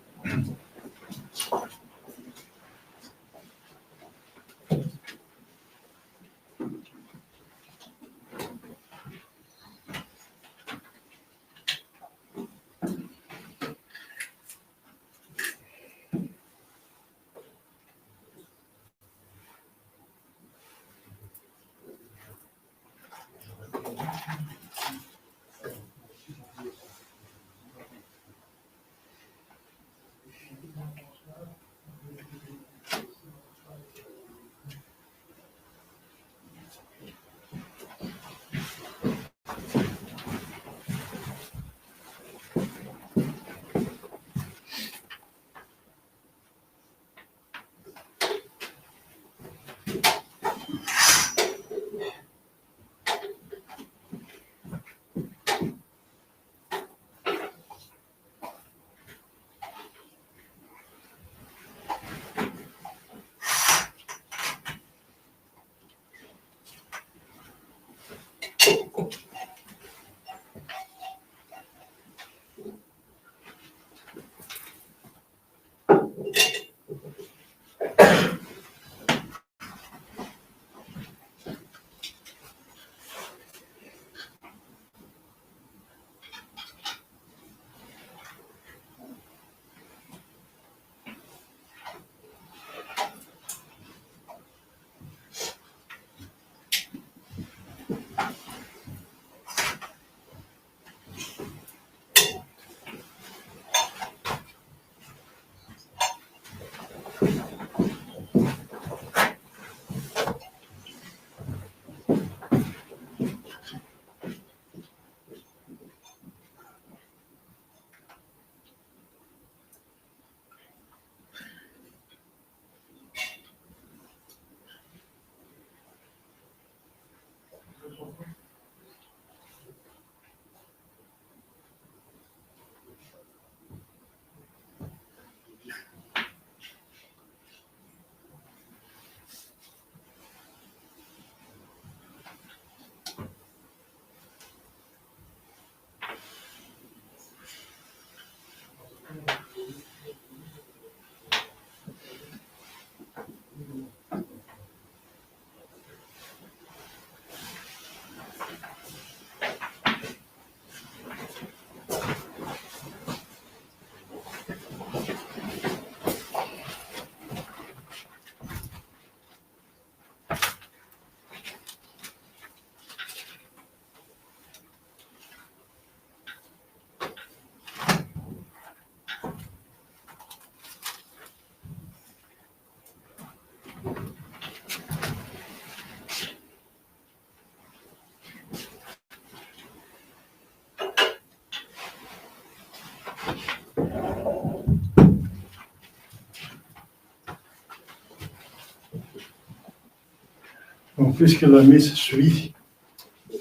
Donc, puisque la messe suit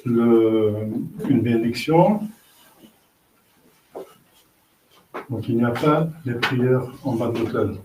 une bénédiction, donc il n'y a pas de prières en bas de l'autel.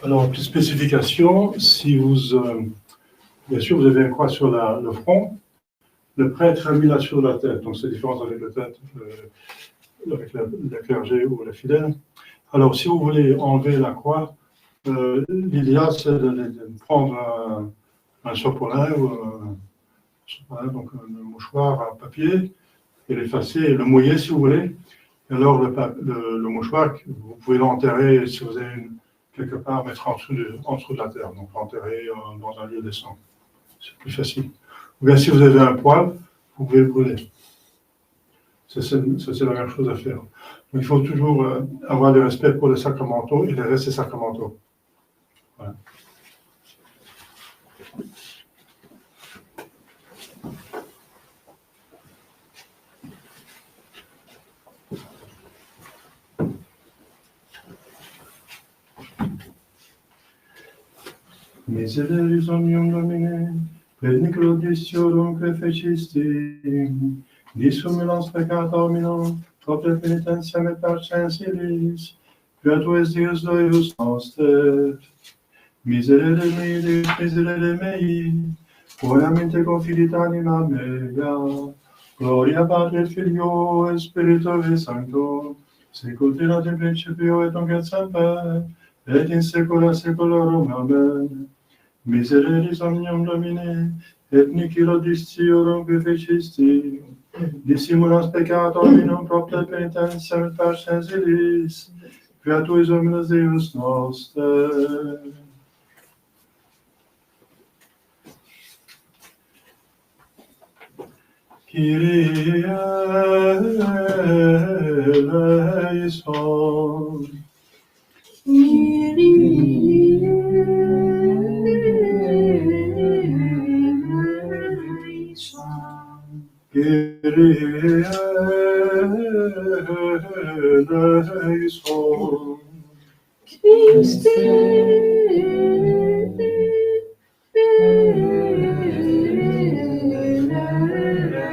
Alors, petite spécification, si vous, bien sûr, vous avez une croix sur le front, le prêtre a mis là sur la tête, donc c'est différent avec la tête, avec le clergé ou les fidèles. Alors, si vous voulez enlever la croix, l'idéal, c'est de prendre un chapeau-lin donc un mouchoir à papier, et l'effacer, et le mouiller si vous voulez. Et alors, le mouchoir, vous pouvez l'enterrer si vous avez quelque part, mettre en dessous de la terre, donc l'enterrer dans un lieu décent. C'est plus facile. Ou bien si vous avez un poêle, vous pouvez le brûler. C'est la même chose à faire. Donc, il faut toujours avoir du respect pour les sacramentaux et les restes sacramentaux. Voilà. Misereris omnium Domine, plenitude Christorum que fecisti, dissumulans peccata omnium, propria penitentiam et parcensilis, quia tu es Deus Deus noster. Miserere mei, Deus miserere mei, buonamente confidit anima mea, gloria Patri et Filio et Spiritui Sancto, sicut erat in principio et nunc et semper, et in saecula saeculorum. Amen. Misereris omnium Domine, et nihilo distiorum que fecisti, dissimulans peccata omnium propter penitentiam et parcensilis, quia tuis omnes Deus noster. Kyrie eleison. Kyrie eleison. Christe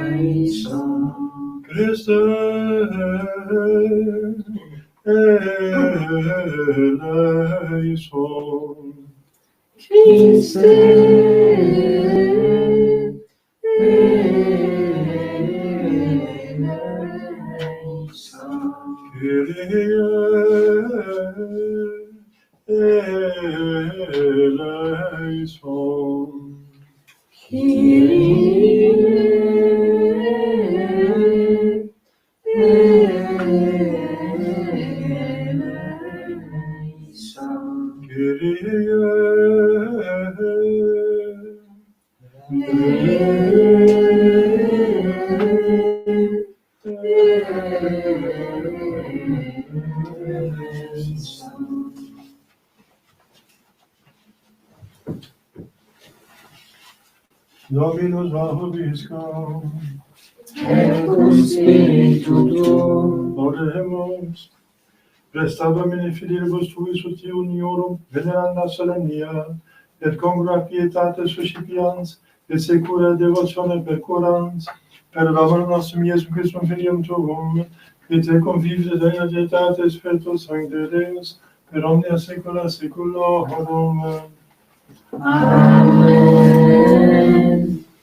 eleison. Christe eleison. Christe eleison. Kyrie eleison. Kyrie eleison. Kyrie Dominus vobiscum, Et cum spiritu tuo. oremus. Presta Domine fidelibus tuis ut uniorum, veneranda solemnia, et congrua pietate suscipians, et secura devotione percurans, per Domum nostrum Iesum Christum Filium tuum, et te convives et in agitate Spiritus Sancte Deus, per omnia saecula saeculorum. Amen.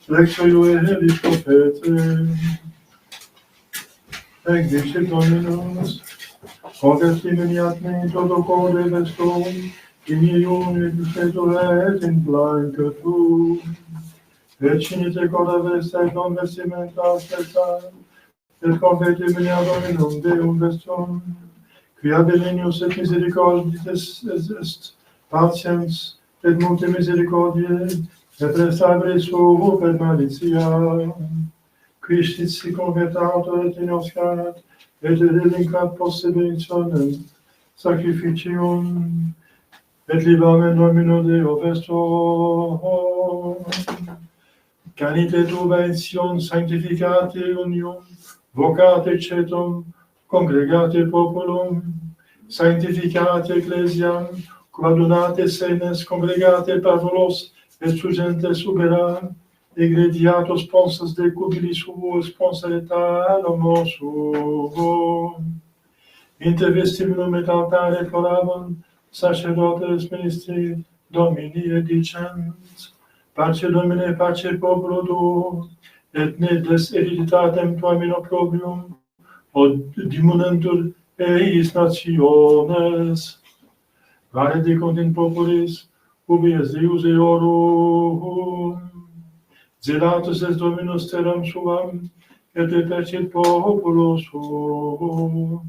Lectio Elis Prophete, ec dixit Dominus, converti veniat me toto corde vestum, in ium et et in blanca tu, et cinite coda vesta et non vestimenta specta, et converti veniat Dominum Deum vestum, quia benignos et misericordiis est, patiens et multe misericordiae, et restaure suo per malitia, Christis si convertato et inoscat, et relinquat posseditionem sacrificium, et libamen nomino Deo vestor. Canite tubension sanctificate unium, vocate cetum, congregate populum, sanctificate ecclesiam, quadunate senes, congregate parvulos, et sugentes ubera, egrediato sponsas de cubili suo, sponsalita nomo suo. Inter vestibulum et altare floravant, sacerdotes ministri Domini edicens, pace Domine, pace populo tuo, et ne des hereditatem tuam in opprobrium, od dimunentur eis nationes. Vare decunt in populis, ubi est Deus eorum. Zelatus est Dominus terram suam, et depecit populo suo.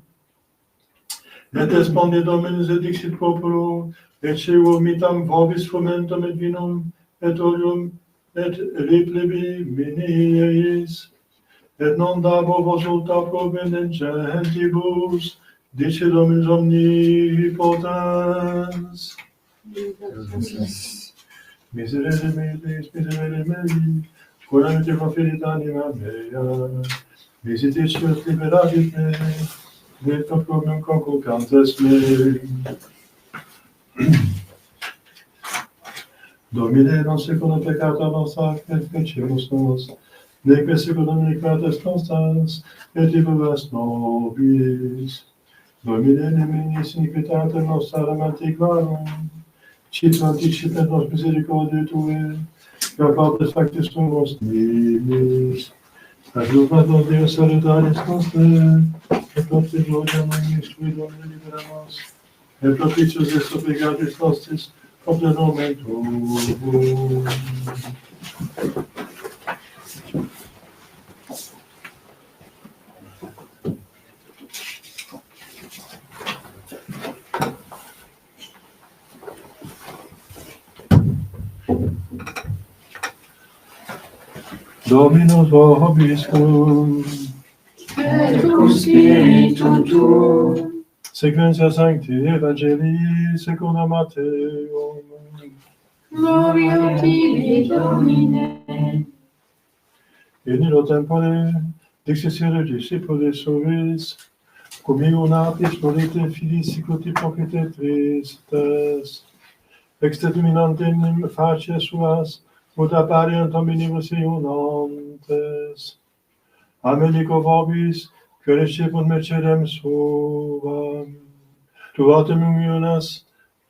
Et responde Dominus et dixit populo, et ceu mitam vobis frumentum et vinum, et oleum, et replebi miniis, et non dabo vos ulta provenent gentibus, dice Dominus omnipotens. Miserere mei, curam te conferit anima mea, visititio et liberavit me, de proprium conculcantes me. Domine, non secundum peccata nostra, et fecemus nos, neque secundum iniquitas nostras, et libera nobis. Domine, ne menis iniquitatem nostra antiquarum, cit anticipet nos misericordiae Tue, quia pauper factis tuos nimis. Adjuvat nos Deus salutaris nostre, et propter gloria nominis Tui, Domine, libera nos, et propitius est peccatis nostris, propter nomen Tuum. Dominus vobiscum, Et cum spiritu tuo. Sequentia Sancti Evangelii secunda Matteum. Gloria tibi, Domine. In illo tempore dixisire discipulis suis, cum iunatis volite filis sicuti profite tristes, exterminantem facies suas, ut apparent hominibus iunantes. Amelico vobis, que recepunt mercedem suam, tuatem unionas,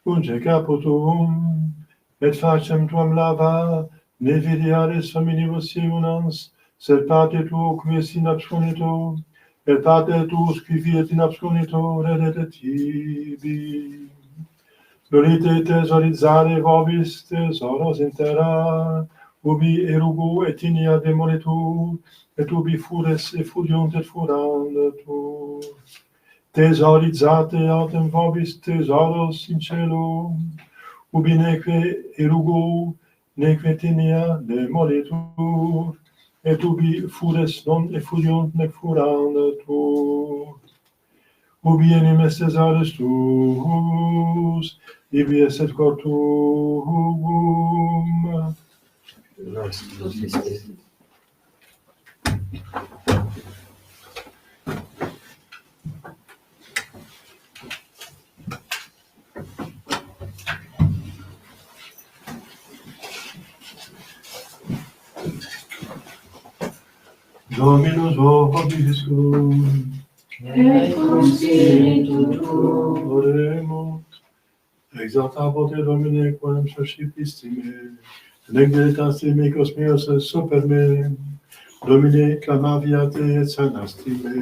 unge caputum, et facem tuam lava, ne videaris hominibus iunans, sed Pater tuo qui es in absconito, et Pater tuus qui fiet in absconito, redet tibi. Volite tesorizzare vobis tesoros in terra, ubi erugo et inia demolitur, et ubi fures effudiunt et furantur. Tesorizzate autem vobis tesoros in cielo, ubi neque erugo, neque tinia demolitur, et ubi fures non effudiunt nec furantur. Ubi enim est thesaurus tuus, ibi esset cor tuum. Dominus vobiscum. Et cum spiritu tuo. Oremus. Exaltabo te Domine, quam suscipisti me, nec deletaste mecos meos super me, Domine, clamavia te et sanasti me.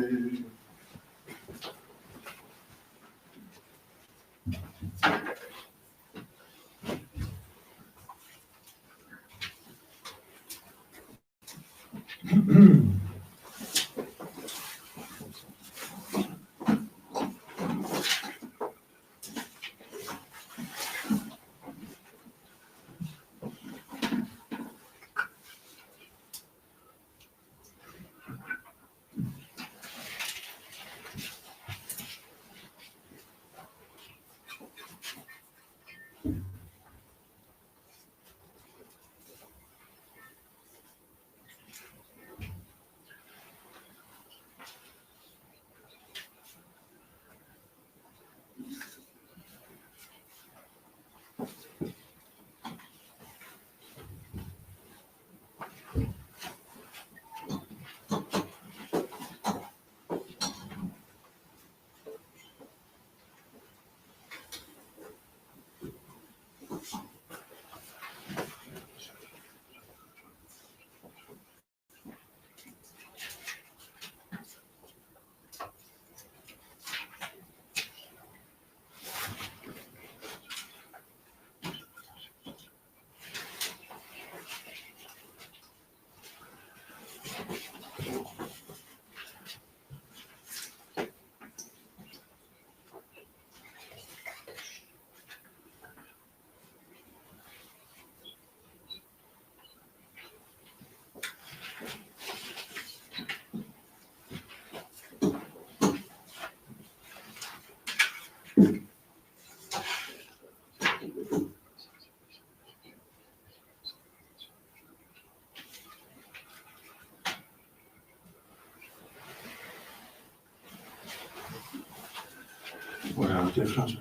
Voilà, te François,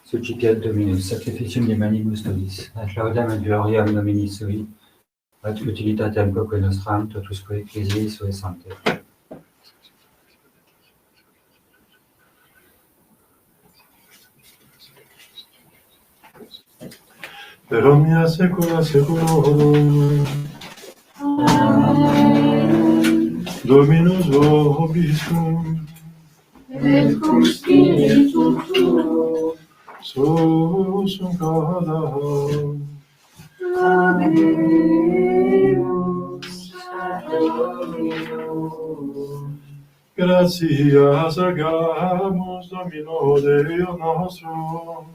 Succipiat Dominus, sacrificium de manibus nobis, ad laudam et gloriam nomini sui, ad utilitatem quoque nostram, totusque ecclesiae sue sancte. per omnia saecula saeculorum. Amen. Dominus vobiscum, Et cum spiritu tuo. susum cada. Abemus ad Domino. Gratias agamus Domino Deo nostrum,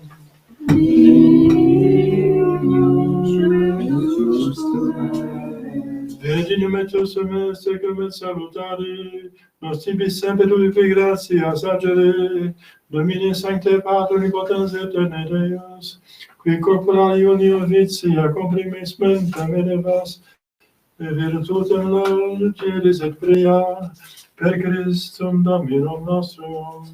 et in metus semestre cum et salutare, nos tibi semper ubique gratias agere, Domine sancte Pater omnipotens aeterne Deus, qui corporali unio vitia comprimis mentem elevas, et virtutem largeris et prea, per Christum Dominum nostrum,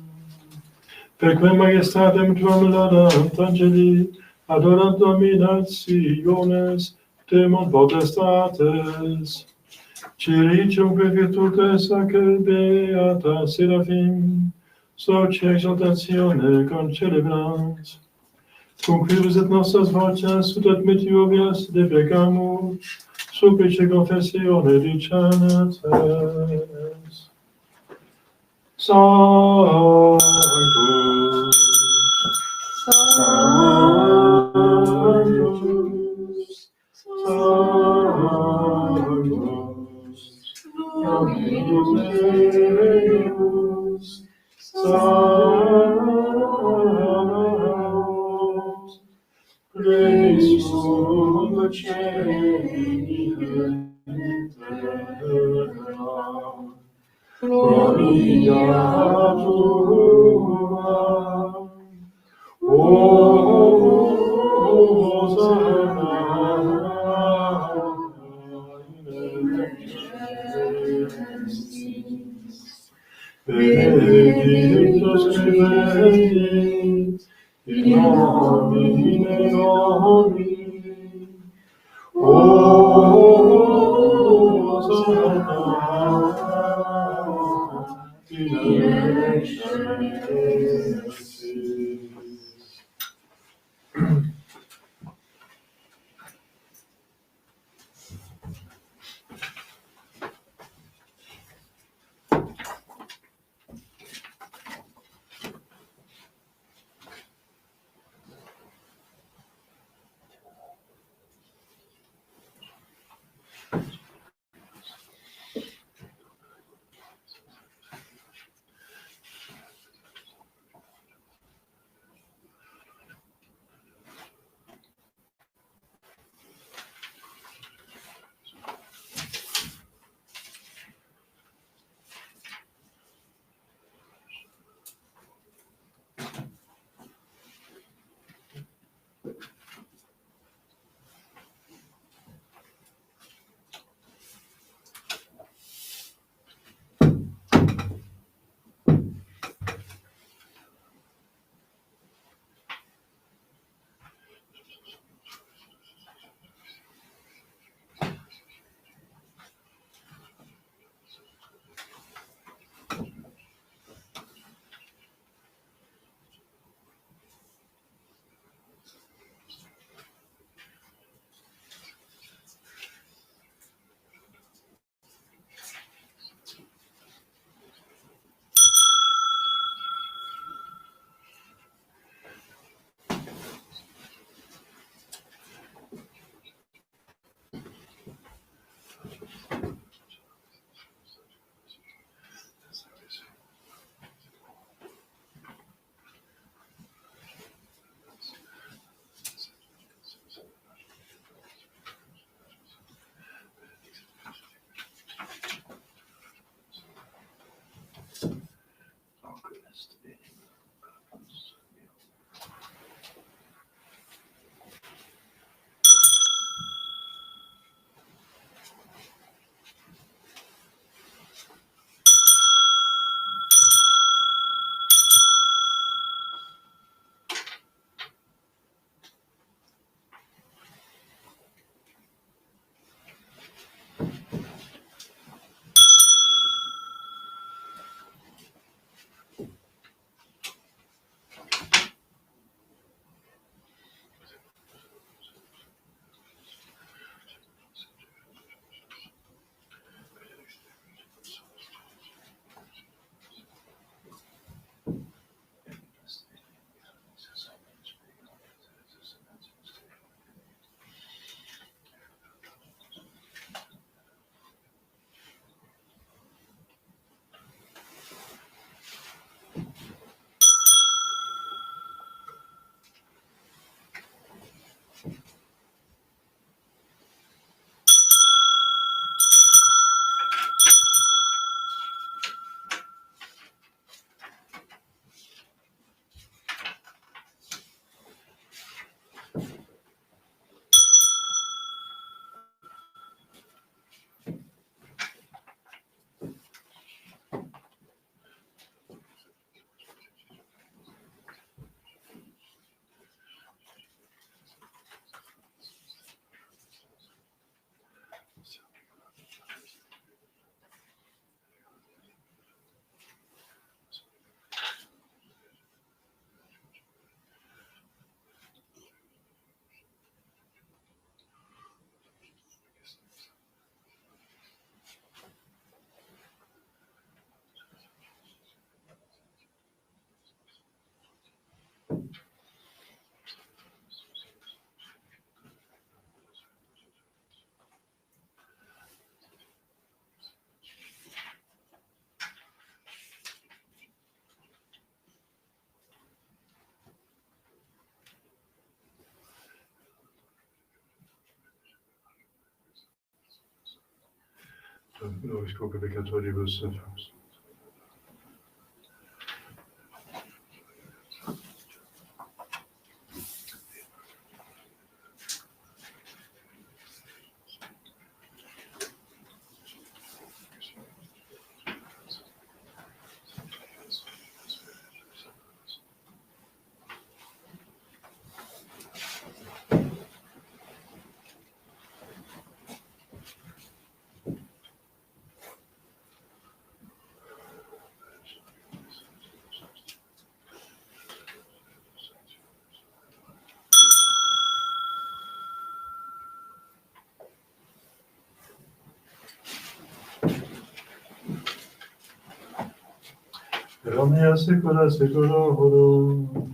per quem majestatem tuam laudant angeli, adorant dominationes, temant potestates, Ciriciumque virtutes ac beata seraphim, soci exaltatione concelebrant, concludus et nostras voces ut admitiovias de peccamus, supplice confessione dicentes. Sanctus, Sanctus, Sanctus, Dominus Deus, Sanctus, plenius sunt cieli et terra, gloria tua, Hosanna in excelsis. Benedictus revenit in nomine Domini. Hosanna in excelsis. Nobis quoque peccatoribus, per omnia saecula saeculorum.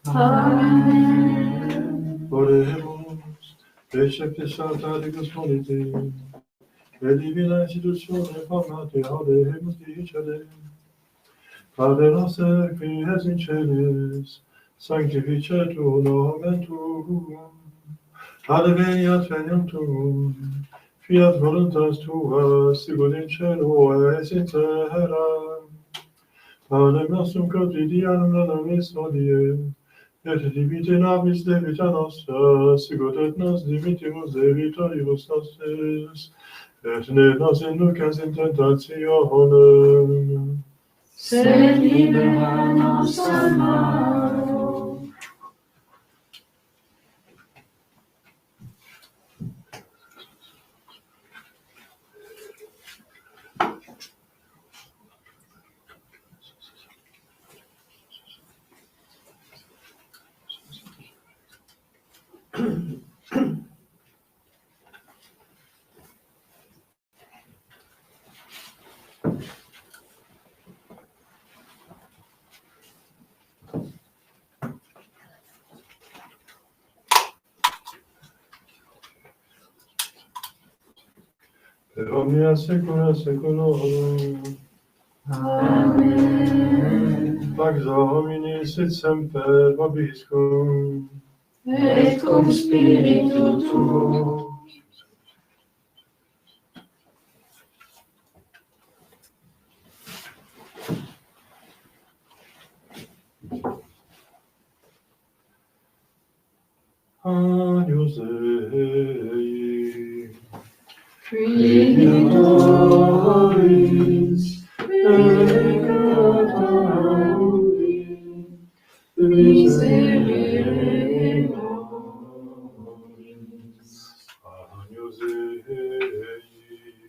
Amen. Oremus, recepte saltaticus polite, et divina institutione formate audemus dicere. Pater noster, qui es in celis, sanctificetur nomen tuum, adveniat regnum tuum, fiat voluntas tua, sicut in cielo et in terra. Panem nostrum quotidianum da nobis hodie, et dimitte nobis debita nostra, sicut et nos dimittimus debitoribus nostris, et ne nos inducas in tentationem, Sed libera nos a malo. per omnia saecula saeculorum. Amen. Pax Domini sit semper vobiscum. Et cum spiritu tuo. Agnus Dei, Qui nobis peccata mundi, miserere nobis. Agnus Dei,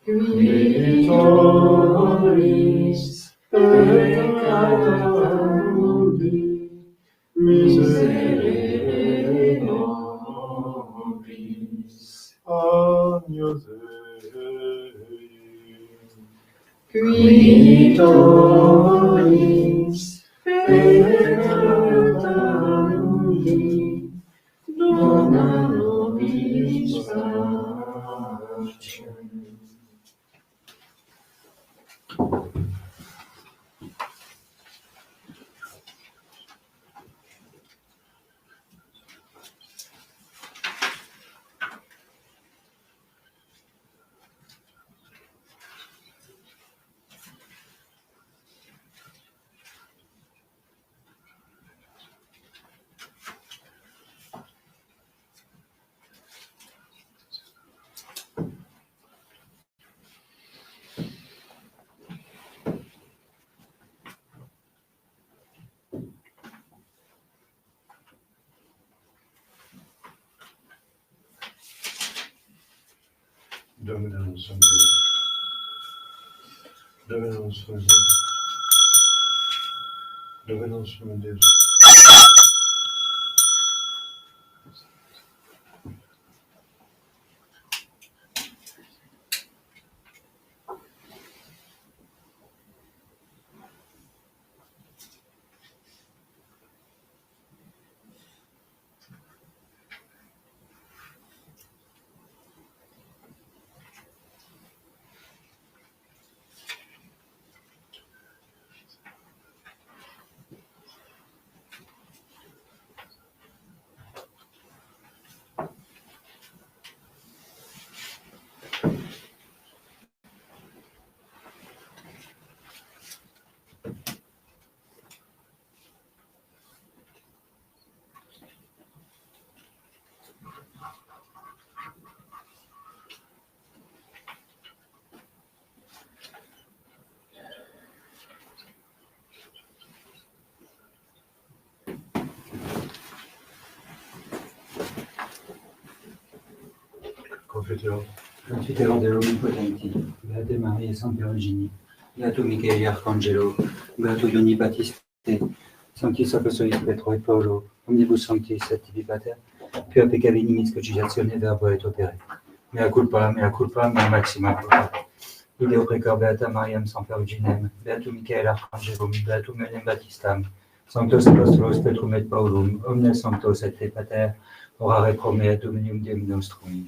Qui nobis peccata mundi, miserere nobis. Agnus Dei, Qui nobis peccata mundi, dona nobis pacem. Dominum sum Deo. Dominum sum Deo. Dominum sum Deo. Confiteor, Confiteor Deo Omnipotenti, Beate Maria Sancta Virginie, Beato Michaeli Arcangelo, Beato Ioni Battiste, Sanctis Apostolis Petro et Paulo, Omnibus Sanctis et Tibi Pater, Pia peccavi nimis cogitatione verbo et opere. Mea culpa, mea maxima culpa. Ideo precor Beata Mariam Sancta Virginem, Beatum Michael Arcangelum, Beatum Ionem Baptistam, Sanctos Apostolos Petrum et Paulum, Omnes Sanctos et Te Pater, orare pro mea Dominium Deum nostrum.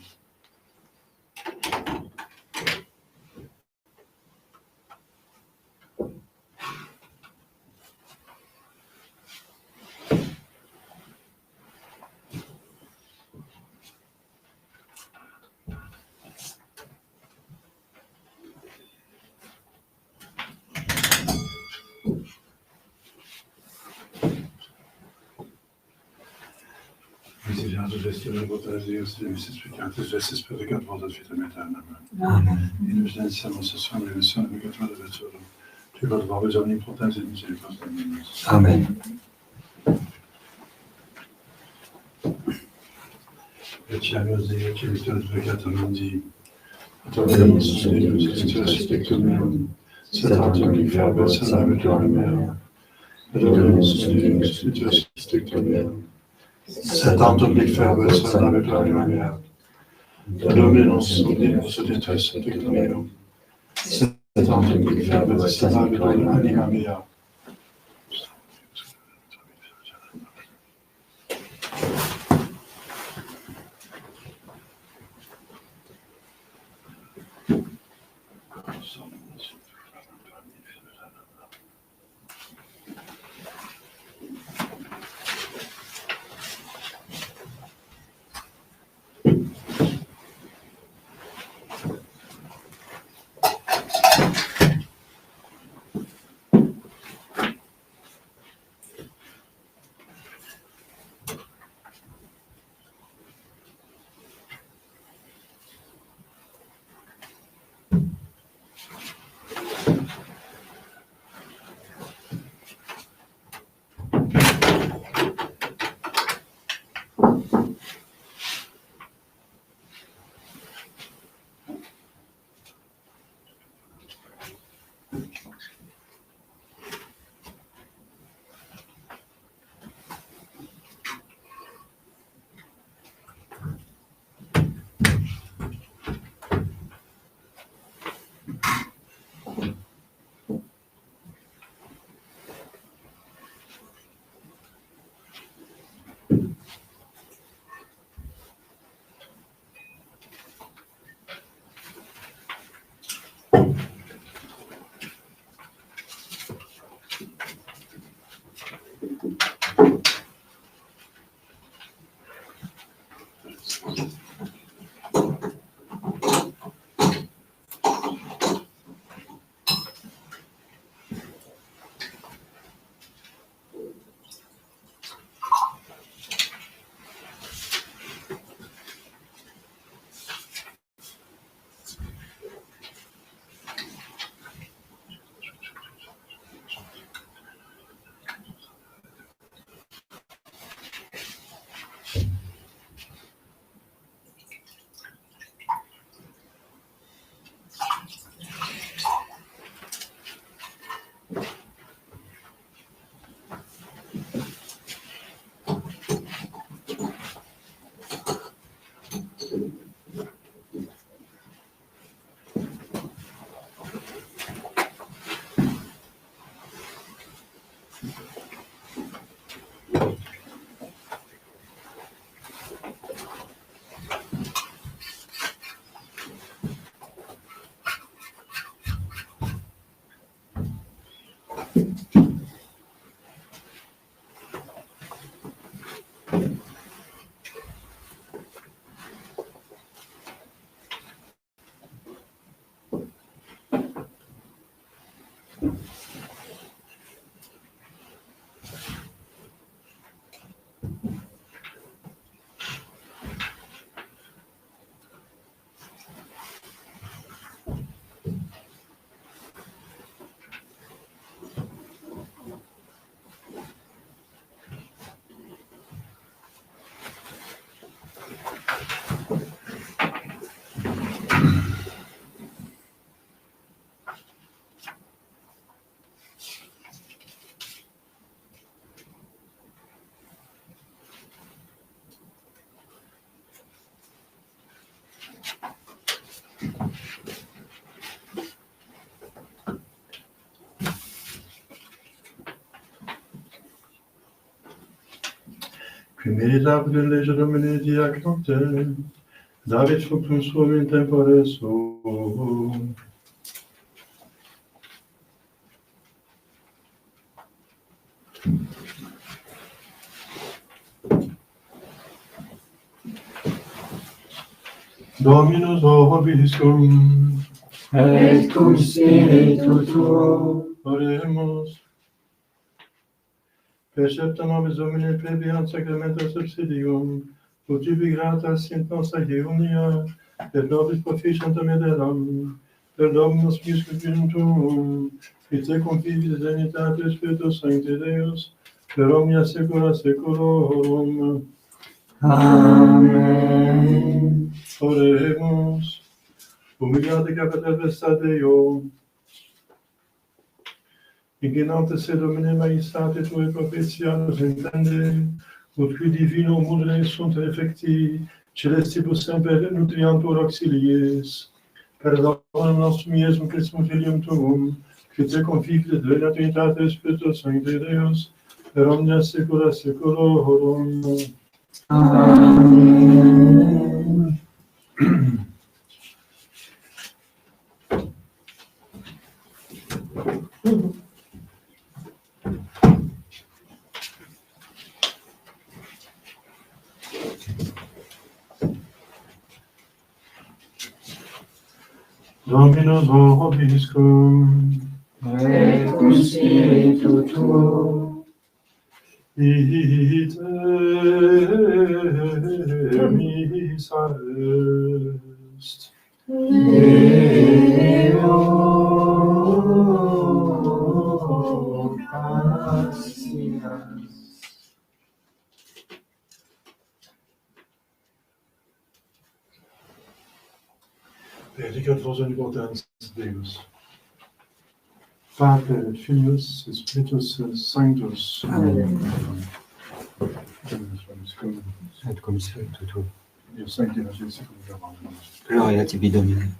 Misericors Vestibus Votaris Deus, Deus Explicantis, Vestis Pedicator, Vitam Aeternam. Amen. In Vincentiamus Sonum, in Sonum, in Catrona Vetsurum, tu God vobis omnipotens et misericordias Dominus. Amen. Etiamus Dei, Civitatis Peccata Mundi, Adoramus Deus, Christus Spectum Meum, Sedatum Inferber Salvator Mea, Adoramus Deus, Christus Spectum Meum, Sedatum Inferber Salvator Mea, Dominus Omnibus Deus Spectum Meum, Sedatum Inferber Salvator Anima Mea. qui merita per legge Domini diacronte, David fructum suum in tempore suum. Dominus vobiscum, et cum spiritu tuo, oremus. Percepta nobis Domini plebiant sacramenta subsidium, ut tibi gratas sint nostra unia, et nobis proficientum medellam, per Dominus Spiritum, et te confivis Trinitate Spiritus Sancti Deus, per omnia saecula saeculorum. Amen. Oremus. Humiliate capite vesta Deo, ingenante se Domine majestate Tue propitiamus intende, ut qui divino mudre sunt effecti, celestibus semper nutriantur auxiliis, per Domum nostrum Iesum Christum Filium Tuum, qui te confides de Trinitate Spiritus Sancti Deus, per omnia saecula saeculorum. Amen. Dominus vobiscum, Et cum spiritu tuo, ite missa est. Deo gratias. Predicat vos omnipotens Deus. Pater et Filius et Spiritus Sanctus. Amen. Et cum spiritu tuo. Deus sanctificat et seculum. Gloria tibi Domine.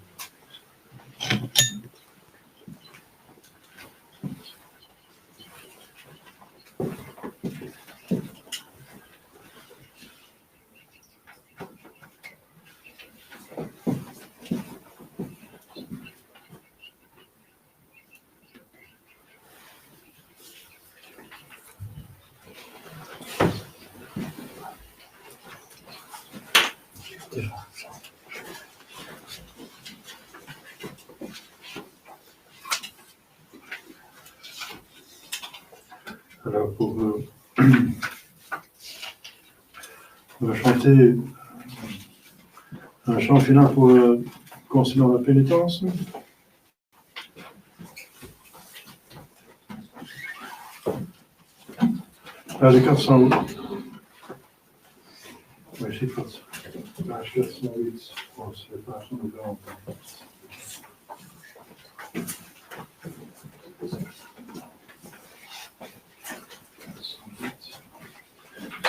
Alors, on va chanter un chant final pour conciliant la pénitence. Les 408. Oui, c'est 408. Page 408. Bon, c'est pas son nouveau.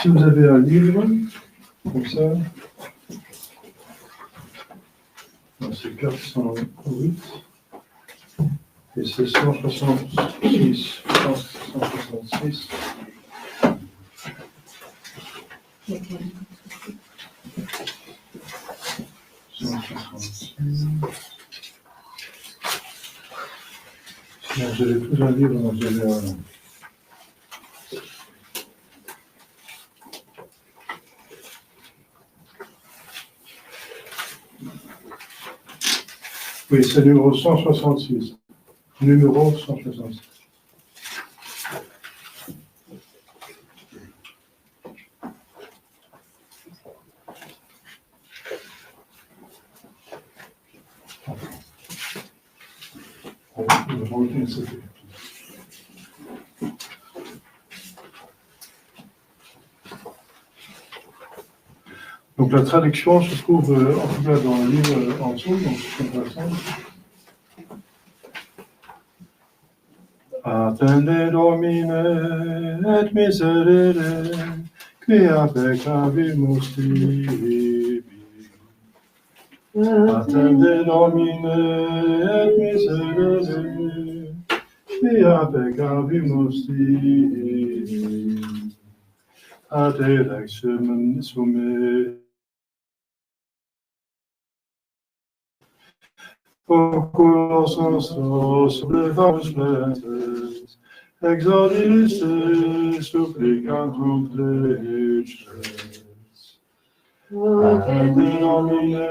Si vous avez un livre, comme ça, c'est 408, et c'est 166, 166. Si vous avez tous un livre, vous avez un... Oui, c'est le numéro 166. Numéro 166. Donc la traduction se trouve en tout cas dans le livre en dessous, donc c'est intéressant. Attende Domine et miserere, quia peccavimus tibi. Attende Domine et miserere, quia peccavimus tibi. ad electionem summe. Oculos nostros supplicamus plentes, exaudilis te supplicantum preces. Et nomine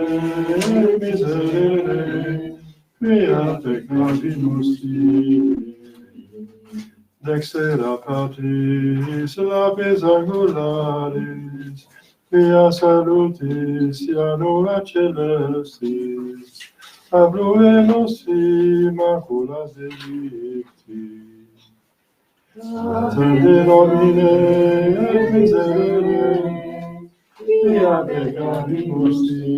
miserere, quia peccabimus tibi. Dextera Patris, lapis angularis, quia salutis, ianula celestis, ablue nostri maculas delicti. Tende nomine et miserere, quia peccabimus tibi.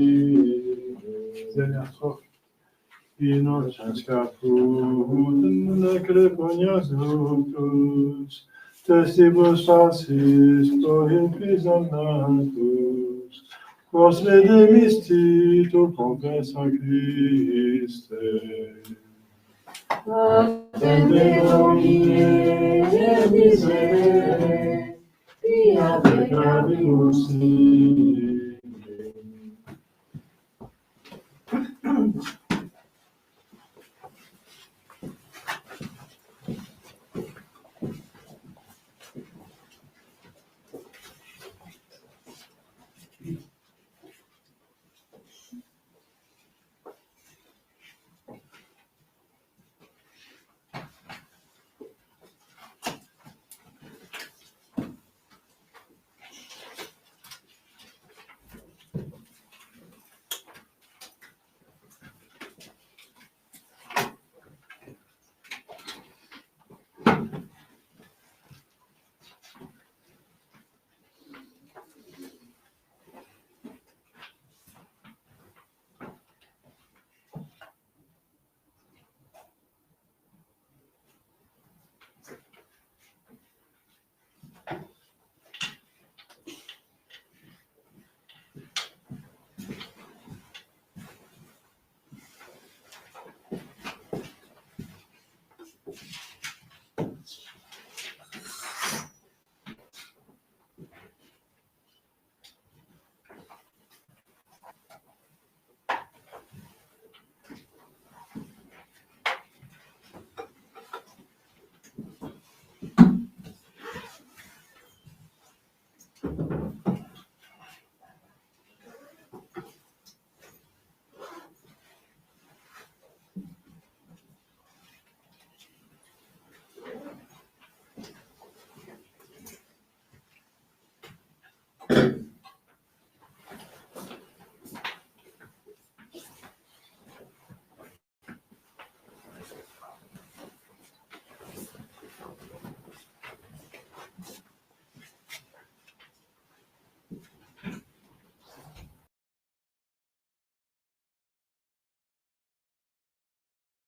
Innocens caput necreponias ductus, testibus falsis pro imprisonatus, quos redemisti tu confessa Christe. Attende Domine et miserere, quia peccabimus tibi.